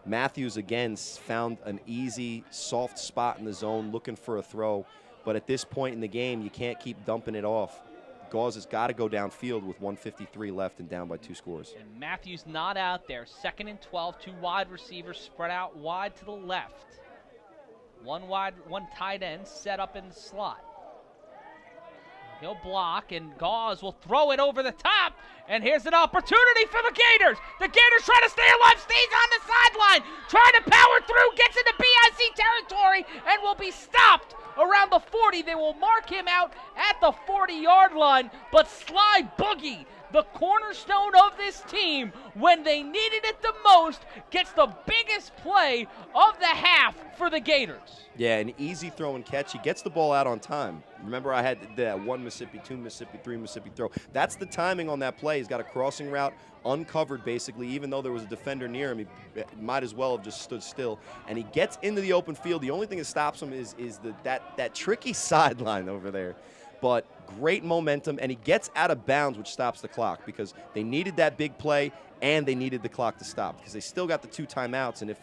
Matthews, again, found an easy, soft spot in the zone looking for a throw. But at this point in the game, you can't keep dumping it off. Gauze has got to go downfield with 1:53 left and down by 2 scores. And Matthews not out there. 2nd and 12, 2 wide receivers spread out wide to the left. One tight end set up in the slot. He'll block, and Gauze will throw it over the top. And here's an opportunity for the Gators. The Gators trying to stay alive, stays on the sideline, trying to power through, gets into BIC territory, and will be stopped around the 40. They will mark him out at the 40-yard line. But Sly Boogie, the cornerstone of this team, when they needed it the most, gets the biggest play of the half for the Gators. Yeah, an easy throw and catch. He gets the ball out on time. Remember, I had that 1 Mississippi, 2 Mississippi, 3 Mississippi throw. That's the timing on that play. He's got a crossing route uncovered, basically. Even though there was a defender near him, he might as well have just stood still. And he gets into the open field. The only thing that stops him is that tricky sideline over there. but great momentum, and he gets out of bounds, which stops the clock because they needed that big play and they needed the clock to stop because they still got the 2 timeouts, and if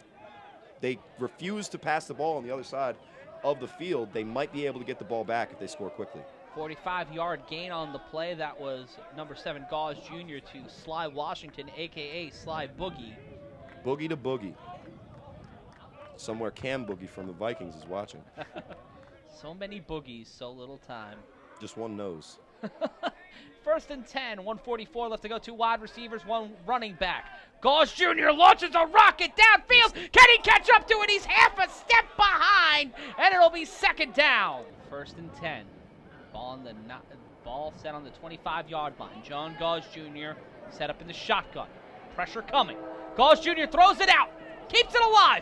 they refuse to pass the ball on the other side of the field, they might be able to get the ball back if they score quickly. 45-yard gain on the play. That was number 7 Gauze Jr. to Sly Washington, a.k.a. Sly Boogie. Boogie to Boogie. Somewhere Cam Boogie from the Vikings is watching. So many boogies, so little time. Just one nose. 1st and 10, 1:44 left to go. 2 wide receivers, 1 running back. Gauze Jr. launches a rocket downfield. Can he catch up to it? He's half a step behind, and it'll be 2nd down. 1st and 10. Ball set on the 25-yard line. John Gauze Jr. set up in the shotgun. Pressure coming. Gauze Jr. throws it out. Keeps it alive.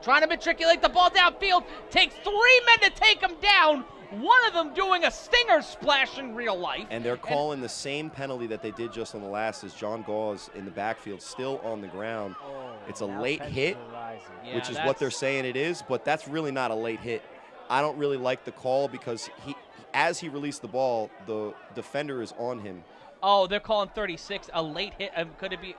Trying to matriculate the ball downfield. Takes 3 men to take him down. One of them doing a stinger splash in real life. And they're calling the same penalty that they did just on the last as John Gauze in the backfield, still on the ground. It's a late hit, which is what they're saying it is, but that's really not a late hit. I don't really like the call because as he released the ball, the defender is on him. Oh, they're calling 36 a late hit. Could it be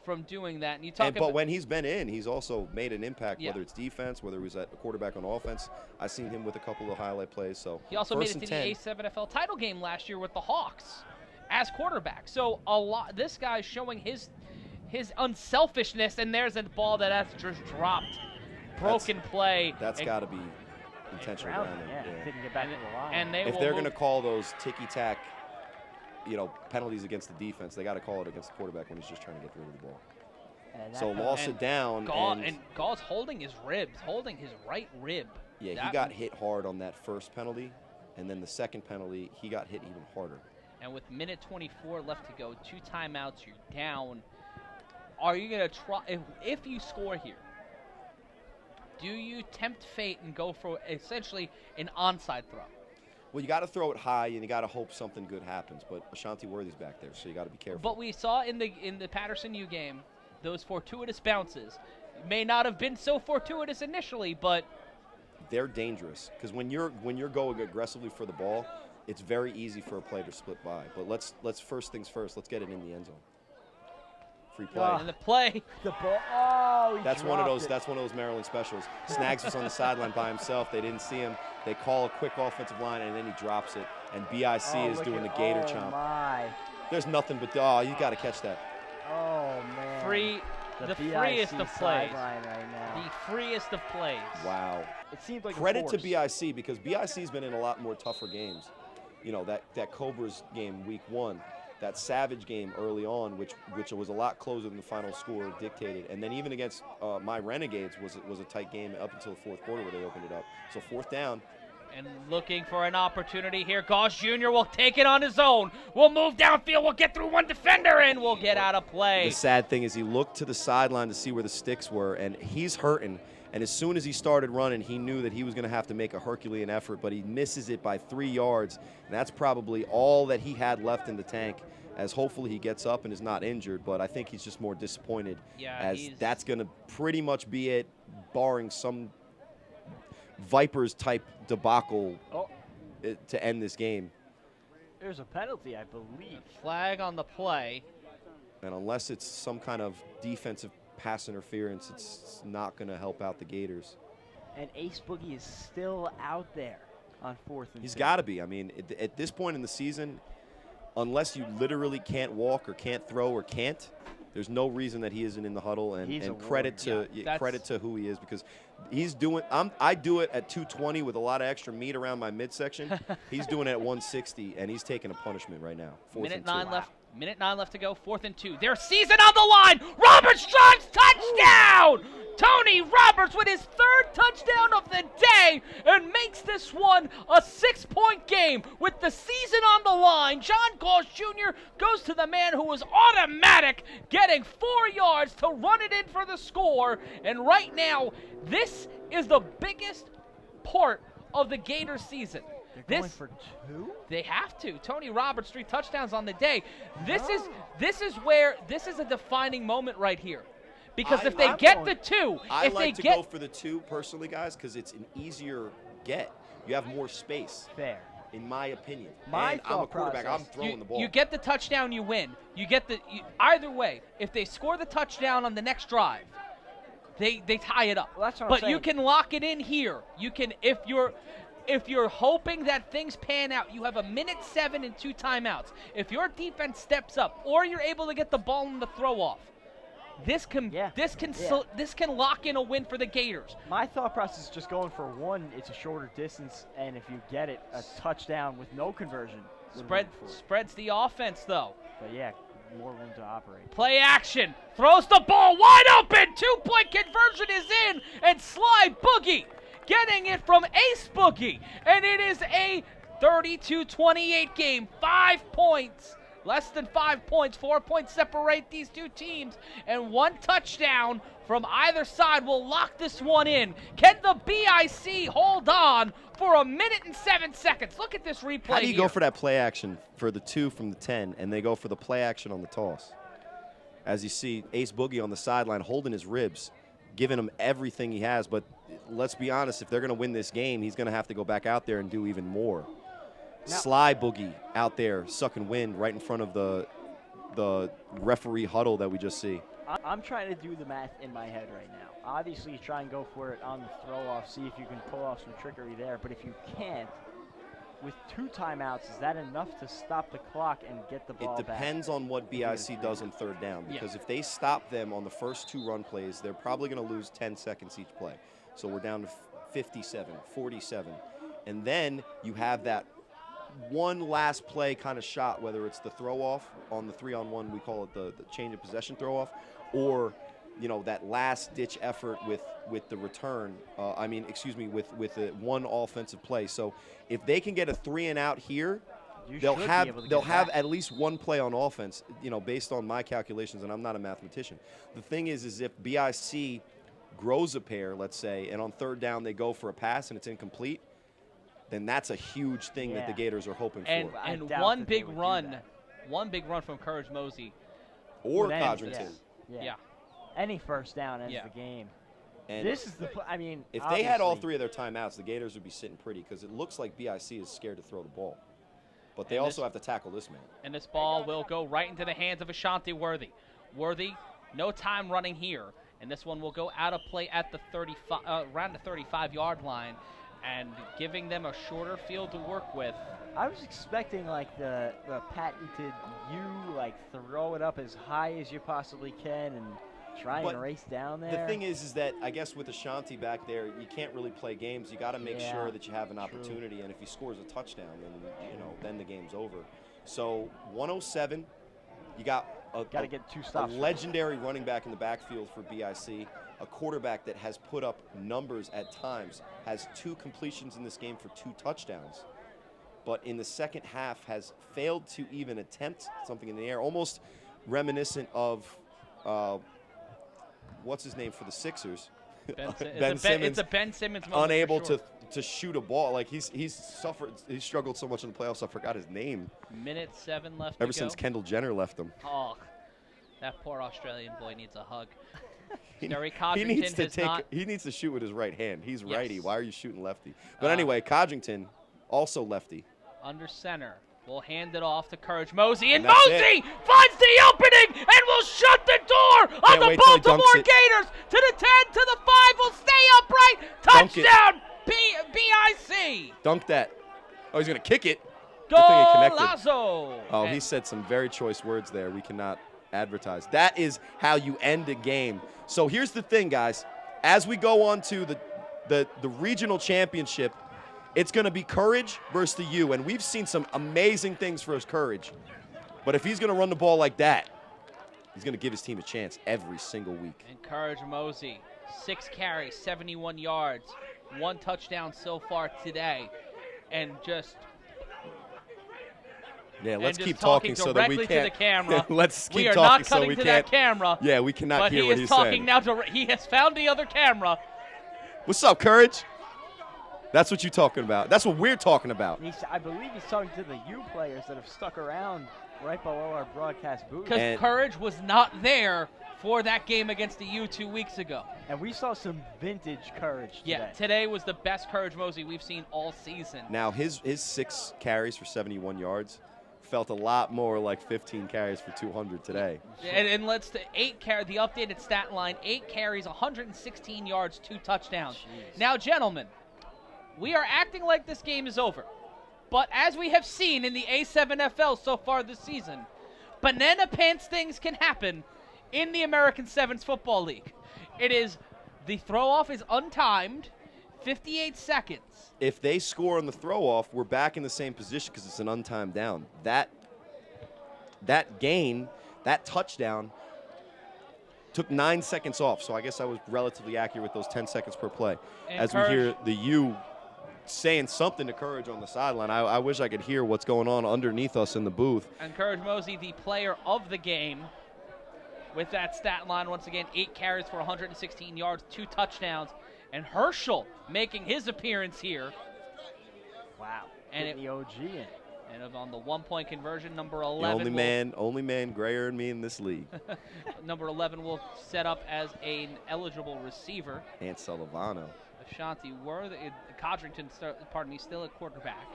from doing that? And you talk but when he's been in, he's also made an impact, Yeah. whether it's defense, whether he was at a quarterback on offense. I've seen him with a couple of highlight plays. So he also made it to the A7 title game last year with the Hawks as quarterback. So this guy's showing his unselfishness, and there's a ball that's just dropped. Broken play. That's got to be intentional grounding. Yeah, didn't get back to the line. And if they're going to call those ticky-tack, penalties against the defense, they got to call it against the quarterback when he's just trying to get rid of the ball. So lost it down. And Gauze holding his ribs, holding his right rib. Yeah, he got hit hard on that first penalty, and then the second penalty, he got hit even harder. And with minute 24 left to go, 2 timeouts, you're down. Are you going to try, if you score here, do you tempt fate and go for essentially an onside throw? Well, you got to throw it high, and you got to hope something good happens. But Ashanti Worthy's back there, so you got to be careful. But we saw in the Patterson U game, those fortuitous bounces may not have been so fortuitous initially, but they're dangerous because when you're going aggressively for the ball, it's very easy for a play to split by. But let's first things first. Let's get it in the end zone. Free play. And the play. The ball. Oh, that's one of those. That's one of those Maryland specials. Snags was on the sideline by himself. They didn't see him. They call a quick offensive line, and then he drops it. And BIC is doing the gator chomp. My. There's nothing but you got to catch that. Oh man. The freest of plays. Right now. The freest of plays. Wow. It seemed like credit to BIC because BIC's been in a lot more tougher games. That Cobras game week 1. That Savage game early on, which was a lot closer than the final score dictated, and then even against my Renegades was a tight game up until the 4th quarter where they opened it up. So 4th down. And looking for an opportunity here. Gauze Jr. will take it on his own. We'll move downfield. We'll get through one defender, and we'll get out of play. The sad thing is he looked to the sideline to see where the sticks were, and he's hurting. And as soon as he started running, he knew that he was going to have to make a Herculean effort, but he misses it by 3 yards. And that's probably all that he had left in the tank, as hopefully he gets up and is not injured. But I think he's just more disappointed, as that's going to pretty much be it, barring some Vipers-type debacle to end this game. There's a penalty, I believe. Flag on the play. And unless it's some kind of defensive pass interference, it's not going to help out the Gators. And Ace Boogie is still out there on 4th and 2. He's got to be. I mean, at this point in the season, unless you literally can't walk or can't throw or can't, there's no reason that he isn't in the huddle. And credit to who he is, because he's doing. I do it at 220 with a lot of extra meat around my midsection. He's doing it at 160, and he's taking a punishment right now. Minute 9 left. Minute 9 left to go. 4th and 2. Their season on the line. Roberts drives touchdown. Tony Roberts with his 3rd touchdown of the day and makes this one a 6-point game with the season on the line. John Gauze Jr. goes to the man who was automatic, getting 4 yards to run it in for the score. And right now, this is the biggest part of the Gators season. They're going for 2? They have to. Tony Roberts, 3 touchdowns on the day. This is a defining moment right here. Because if they get the 2, I like to go for the 2 personally, guys, because it's an easier get. You have more space. Fair. in my opinion. My and I'm a quarterback. I'm throwing the ball. You get the touchdown, you win. You get either way. If they score the touchdown on the next drive, they tie it up. Well, that's what but I'm saying. you can lock it in here. You can if you're hoping that things pan out, you have 1:07 and 2 timeouts. If your defense steps up, or you're able to get the ball in the throw off, this can lock in a win for the Gators. My thought process is just going for one. It's a shorter distance, and if you get it, a touchdown with no conversion. Spreads the offense though. But yeah, more room to operate. Play action. Throws the ball wide open. 2-point conversion is in, and Sly Boogie getting it from Ace Boogie, and it is a 32-28 game. 5 points. Less than 5 points. 4 points separate these two teams, and 1 touchdown from either side will lock this one in. Can the BIC hold on for 1:07? Look at this replay. How do you go for that play action for the 2 from the 10, and they go for the play action on the toss? As you see, Ace Boogie on the sideline holding his ribs, giving him everything he has. But let's be honest, if they're going to win this game, he's going to have to go back out there and do even more. Sly Boogie out there sucking wind right in front of the referee huddle that we just see. I'm trying to do the math in my head right now. Obviously, you try and go for it on the throw-off, see if you can pull off some trickery there. But if you can't, with 2 timeouts, is that enough to stop the clock and get the ball back? It depends on what BIC does on 3rd down, because if they stop them on the first 2 run plays, they're probably going to lose 10 seconds each play. So we're down to 57, 47. And then you have that one last play kind of shot, whether it's the throw-off on the 3-on-1, we call it the change of possession throw-off, or that last-ditch effort with the return. With the one offensive play. So if they can get a 3-and-out here, they'll have at least 1 play on offense. Based on my calculations, and I'm not a mathematician. The thing is if BIC grows a pair, let's say, and on 3rd down they go for a pass and it's incomplete, then that's a huge thing that the Gators are hoping for. And one big run from Courage Mosey. Or Codrington. Yeah. Any first down ends the game. And this is the if they had all 3 of their timeouts, the Gators would be sitting pretty, because it looks like BIC is scared to throw the ball. But they also have to tackle this man. And this ball will go right into the hands of Ashanti Worthy. Worthy, no time running here. And this one will go out of play at the around the 35-yard line, and giving them a shorter field to work with. I was expecting the patented throw it up as high as you possibly can and try and race down there. The thing is that I guess with Ashanti back there, you can't really play games. You got to make sure that you have an opportunity, and if he scores a touchdown, then the game's over. So 107, you got a get 2 stops. A legendary running back in the backfield for BIC. A quarterback that has put up numbers at times, has 2 completions in this game for 2 touchdowns, but in the second half has failed to even attempt something in the air, almost reminiscent of what's his name for the Sixers? Ben Simmons. It's a Ben Simmons moment. Unable to shoot a ball. He's struggled so much in the playoffs, I forgot his name. 1:07 left Ever since Kendall Jenner left him. Oh, that poor Australian boy needs a hug. He needs to shoot with his right hand. He's righty. Why are you shooting lefty? But anyway, Codrington, also lefty. Under center. We'll hand it off to Courage Mosey. And Mosey finds the opening and will shut the door on the Baltimore Gators. To the 10, to the 5. Will stay upright. Touchdown, BIC. Dunk that. Oh, he's going to kick it. Golazo. Oh, he said some very choice words there. We cannot advertise. That is how you end a game. So here's the thing, guys. As we go on to the regional championship, it's going to be Courage versus the U, and we've seen some amazing things for his Courage. But if he's going to run the ball like that, he's going to give his team a chance every single week. And Courage Mosey, 6 carries, 71 yards, 1 touchdown so far today, and just let's keep talking so that we can't. To the camera. Let's keep we are talking not cutting so we to can't. That camera. Yeah, we cannot hear what he's saying. But he is talking now to. He has found the other camera. What's up, Courage? That's what you're talking about. That's what we're talking about. I believe he's talking to the U players that have stuck around right below our broadcast booth. Because Courage was not there for that game against the U 2 weeks ago. And we saw some vintage courage today. Yeah, today was the best courage Mosey we've seen all season. Now, his 6 carries for 71 yards felt a lot more like 15 carries for 200 today. And let's the updated stat line, 8 carries, 116 yards, 2 touchdowns. Jeez. Now, gentlemen, we are acting like this game is over. But as we have seen in the A7FL so far this season, banana pants things can happen in the American Sevens Football League. The throw-off is untimed, 58 seconds. If they score on the throw-off, we're back in the same position because it's an untimed down. That gain, that touchdown, took 9 seconds off. So I guess I was relatively accurate with those 10 seconds per play. And as we hear the U saying something to Courage on the sideline, I wish I could hear what's going on underneath us in the booth. And Courage Mosey, the player of the game, with that stat line, once again, 8 carries for 116 yards, 2 touchdowns. And Herschel making his appearance here. Wow. And the OG in. And on the 1-point conversion, number 11. The only man grayer than me in this league. Number 11 will set up as an eligible receiver. And Sullivan. Ashanti Worthy, Codrington, still at quarterback.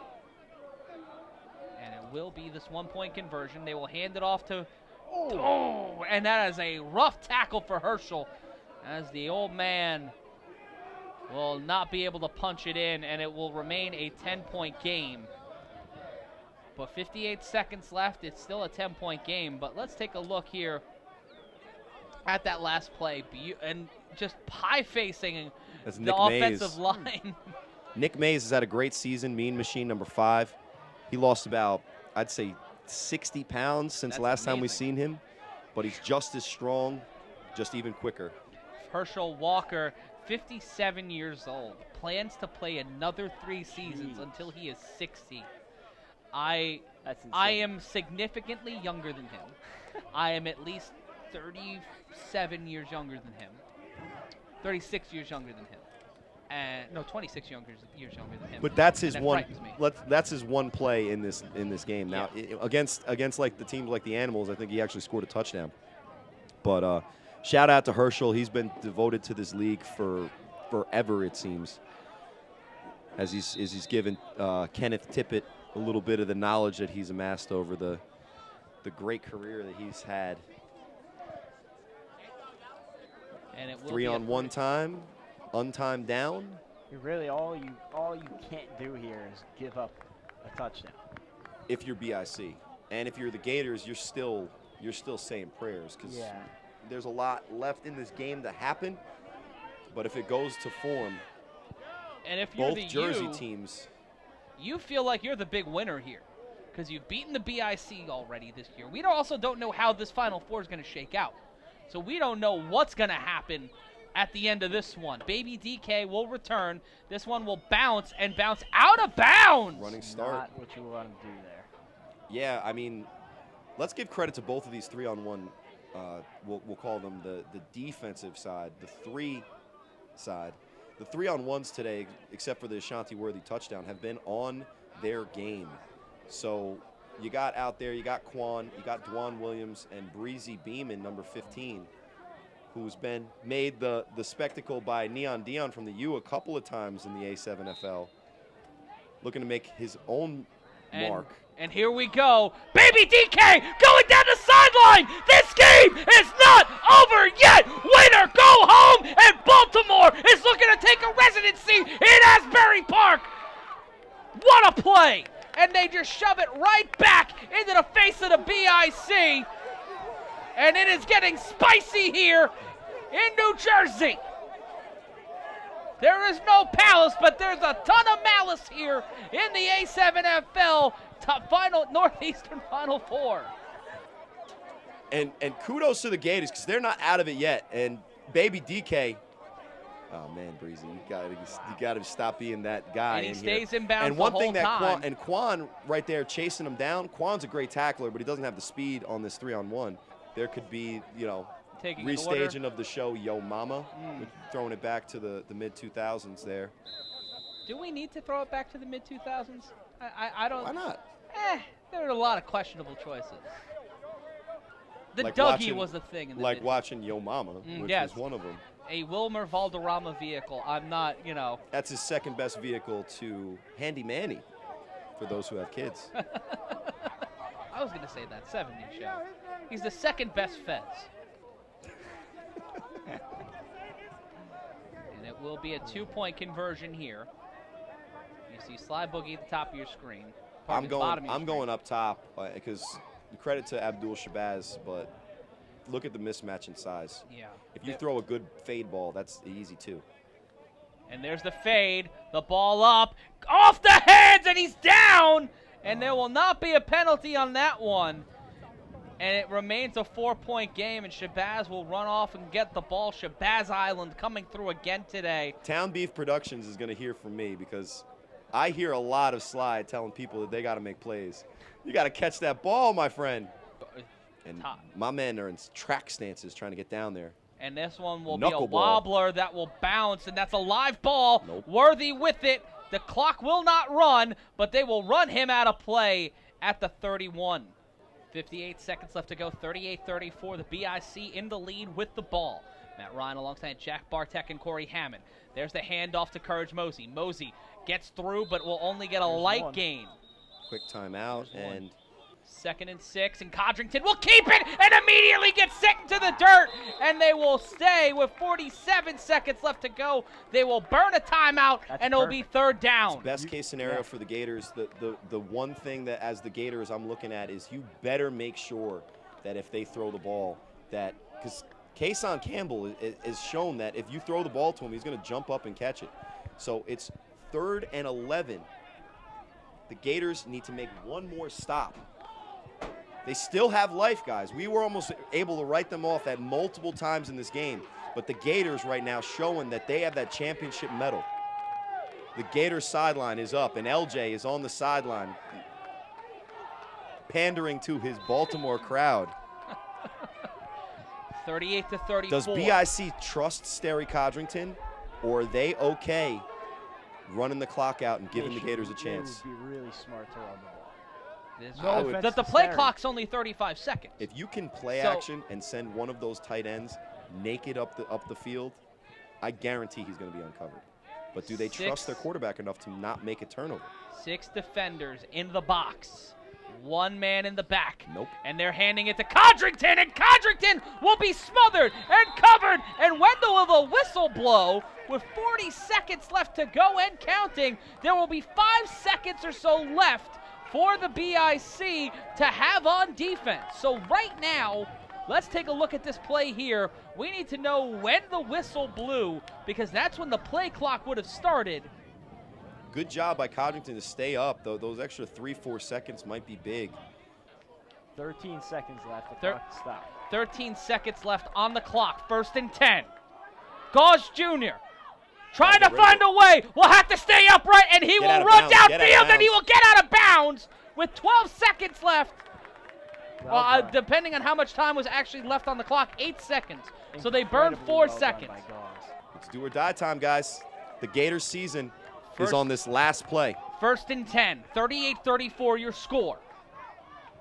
And it will be this 1-point conversion. They will hand it off to and that is a rough tackle for Herschel, as the old man will not be able to punch it in, and it will remain a 10-point game. But 58 seconds left. It's still a 10-point game. But let's take a look here at that last play. And just pie-facing the offensive line. Nick Mays has had a great season, Mean Machine number 5. He lost about, I'd say, 60 pounds since That's last time amazing. we've seen him. But he's just as strong, just even quicker. Herschel Walker, 57 years old, plans to play another 3 seasons until he is 60. I am significantly younger than him. I am at least 37 years younger than him. 36 years younger than him. And no, 26 years younger than him. But that's his that one. frightens me. That's his one play in this game. Now against like the teams like the Animals, I think he actually scored a touchdown. But shout out to Herschel. He's been devoted to this league for forever, it seems. As he's given Kenneth Tippett a little bit of the knowledge that he's amassed over the great career that he's had. And it will 3-on-1 time. Untimed down. Really, all you can't do here is give up a touchdown. If you're BIC, and if you're the Gators, you're still saying prayers because there's a lot left in this game to happen. But if it goes to form, and if you're both Jersey teams, you feel like you're the big winner here because you've beaten the BIC already this year. We also don't know how this Final Four is going to shake out, so we don't know what's going to happen at the end of this one. Baby DK will return. This one will bounce out of bounds. Running start. Not what you want to do there. Yeah, I mean, let's give credit to both of these 3-on-1. We'll call them the defensive side, the 3 side. The 3-on-1s today, except for the Ashanti Worthy touchdown, have been on their game. So you got out there, you got Quan, you got Dwan Williams, and Breezy Beeman, number 15. Who's been made the spectacle by Neon Dion from the U a couple of times in the A7FL, looking to make his own mark. And here we go. Baby DK going down the sideline. This game is not over yet. Winner, go home, and Baltimore is looking to take a residency in Asbury Park. What a play. And they just shove it right back into the face of the BIC. And it is getting spicy here in New Jersey. There is no palace, but there's a ton of malice here in the A7FL Northeastern Final Four. And kudos to the Gators because they're not out of it yet. And Baby DK, oh man, Breezy, you gotta stop being that guy. And he in stays here. in bounds and one the thing whole that time. Quan right there chasing him down. Quan's a great tackler, but he doesn't have the speed on this 3-on-1. There could be, Taking restaging of the show Yo Mama, throwing it back to the mid-2000s there. Do we need to throw it back to the mid-2000s? I don't. Why not? There are a lot of questionable choices. The like Dougie was the thing. In the like video. watching Yo Mama, which yes. was one of them. A Wilmer Valderrama vehicle. I'm not, you know. That's his second best vehicle to Handy Manny, for those who have kids. I was going to say that, 70s show. He's the second best Fez. And it will be a 2-point conversion here. You see Sly Boogie at the top of your screen. I'm going up top because credit to Abdul Shabazz, but look at the mismatch in size. Yeah. If you throw a good fade ball, that's easy too. And there's the fade, the ball up, off the hands, and he's down! And there will not be a penalty on that one. And it remains a 4-point game, and Shabazz will run off and get the ball. Shabazz Island coming through again today. Town Beef Productions is going to hear from me because I hear a lot of Sly telling people that they got to make plays. You got to catch that ball, my friend. And my men are in track stances trying to get down there. And this one will Knuckle be a ball. wobbler that will bounce, and that's a live ball. Nope. Worthy with it. The clock will not run, but they will run him out of play at the 31. 58 seconds left to go, 38-34. The BIC in the lead with the ball. Matt Ryan alongside Jack Bartek and Corey Hammond. There's the handoff to Courage Mosey. Mosey gets through, but will only get a light gain. Quick timeout, and 2nd and 6, and Codrington will keep it and immediately get sent into the dirt, and they will stay with 47 seconds left to go. They will burn a timeout, and it will be 3rd down. It's best case scenario for the Gators. The one thing that as the Gators I'm looking at is you better make sure that if they throw the ball, that because Kason Campbell is shown that if you throw the ball to him, he's going to jump up and catch it. So it's 3rd and 11. The Gators need to make one more stop. They still have life, guys. We were almost able to write them off at multiple times in this game, but the Gators right now showing that they have that championship medal. The Gators sideline is up, and LJ is on the sideline pandering to his Baltimore crowd. 38-34. Does BIC trust Sterry Codrington, or are they okay running the clock out and giving the Gators a chance? It would be really smart to run the ball. The play clock's only 35 seconds. If you can play action and send one of those tight ends naked up the field, I guarantee he's going to be uncovered. But do they trust their quarterback enough to not make a turnover? 6 defenders in the box. 1 man in the back. Nope. And they're handing it to Codrington, and Codrington will be smothered and covered. And when will the whistle blow? With 40 seconds left to go and counting, there will be 5 seconds or so left for the BIC to have on defense. So right now, let's take a look at this play here. We need to know when the whistle blew, because that's when the play clock would have started. Good job by Codrington to stay up, though. Those extra 3-4 seconds might be big. 13 seconds left. The clock stopped. 13 seconds left on the clock. 1st and 10. Gauze Jr. trying to find a way. Will have to stay upright, and he will run downfield, and he will get out of bounds with 12 seconds left. Well, depending on how much time was actually left on the clock, 8 seconds. So they burned 4 seconds. It's do or die time, guys. The Gators season is on this last play. 1st and 10, 38-34 your score.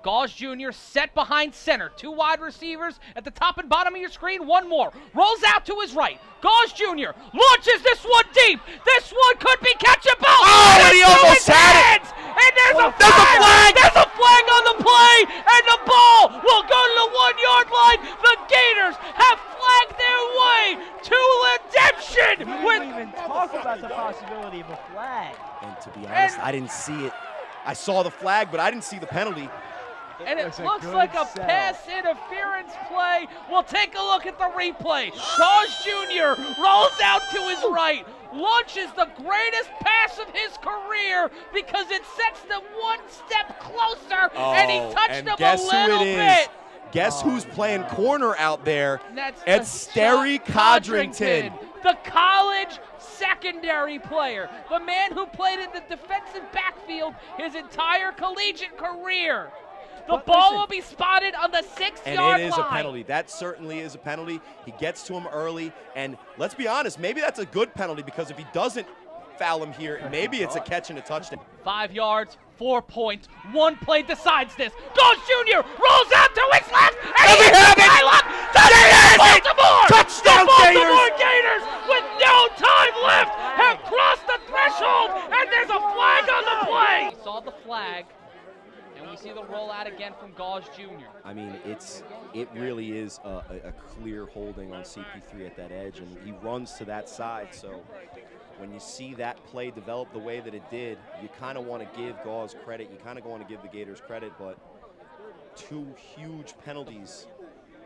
Gauze Jr. set behind center. 2 wide receivers at the top and bottom of your screen. 1 more. Rolls out to his right. Gauze Jr. launches this one deep. This one could be catchable. Oh, and he almost had it. And there's a flag. There's a flag on the play. And the ball will go to the 1-yard line. The Gators have flagged their way to redemption. We didn't even talk about the possibility of a flag. And to be honest, I didn't see it. I saw the flag, but I didn't see the penalty. And it looks like a pass interference play. We'll take a look at the replay. Gauze Jr. rolls out to his right, launches the greatest pass of his career because it sets them 1 step closer, and he touched them a little bit. Guess who's playing corner out there? It's Sterry Codrington. The college secondary player, the man who played in the defensive backfield his entire collegiate career. The ball will be spotted on the 6-yard line. And it is a penalty. That certainly is a penalty. He gets to him early, and let's be honest, maybe that's a good penalty because if he doesn't foul him here. Maybe it's a catch and a touchdown. 5 yards, 4 points. One play decides this. Goes Junior, rolls out to his left, and he hits Baltimore! Touchdown, the Baltimore Gators, with no time left, have crossed the threshold, and there's a flag on the play. We saw the flag, and we see the rollout again from Gauze Jr. I mean, it really is a clear holding on CP3 at that edge, and he runs to that side. So when you see that play develop the way that it did, you kind of want to give Gauze credit. You kind of want to give the Gators credit, but 2 huge penalties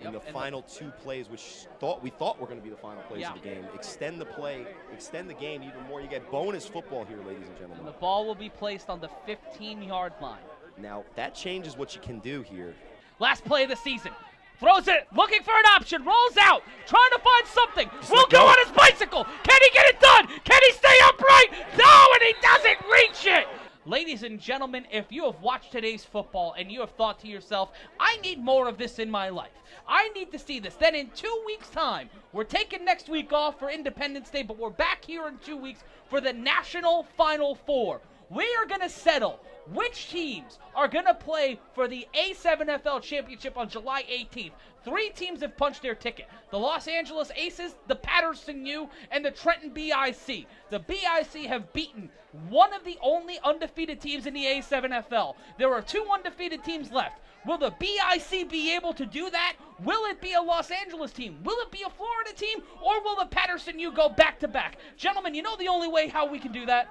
in the final 2 plays, which we thought were going to be the final plays of the game. Extend the play, extend the game even more. You get bonus football here, ladies and gentlemen. And the ball will be placed on the 15-yard line. Now, that changes what you can do here. Last play of the season. Throws it, looking for an option, rolls out, trying to find something. Will go on his bicycle. Can he get it done? Can he stay upright? No, and he doesn't reach it. Ladies and gentlemen, if you have watched today's football and you have thought to yourself, I need more of this in my life, I need to see this, then in 2 weeks' time, we're taking next week off for Independence Day, but we're back here in 2 weeks for the National Final Four. We are going to settle which teams are going to play for the A7FL Championship on July 18th. 3 teams have punched their ticket. The Los Angeles Aces, the Patterson U, and the Trenton BIC. The BIC have beaten one of the only undefeated teams in the A7FL. There are 2 undefeated teams left. Will the BIC be able to do that? Will it be a Los Angeles team? Will it be a Florida team? Or will the Patterson U go back-to-back? Gentlemen, you know the only way how we can do that?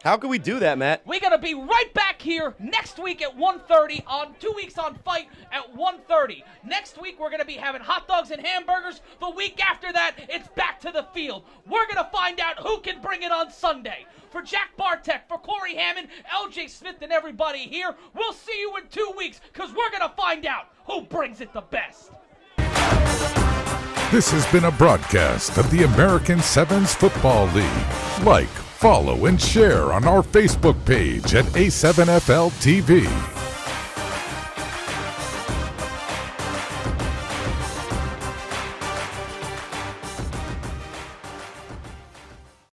How can we do that, Matt? We're going to be right back here next week at 1:30 on 2 weeks on Fight at 1:30. Next week, we're going to be having hot dogs and hamburgers. The week after that, it's back to the field. We're going to find out who can bring it on Sunday. For Jack Bartek, for Corey Hammond, LJ Smith, and everybody here, we'll see you in 2 weeks because we're going to find out who brings it the best. This has been a broadcast of the American Sevens Football League. Like, follow, and share on our Facebook page at A7FL TV.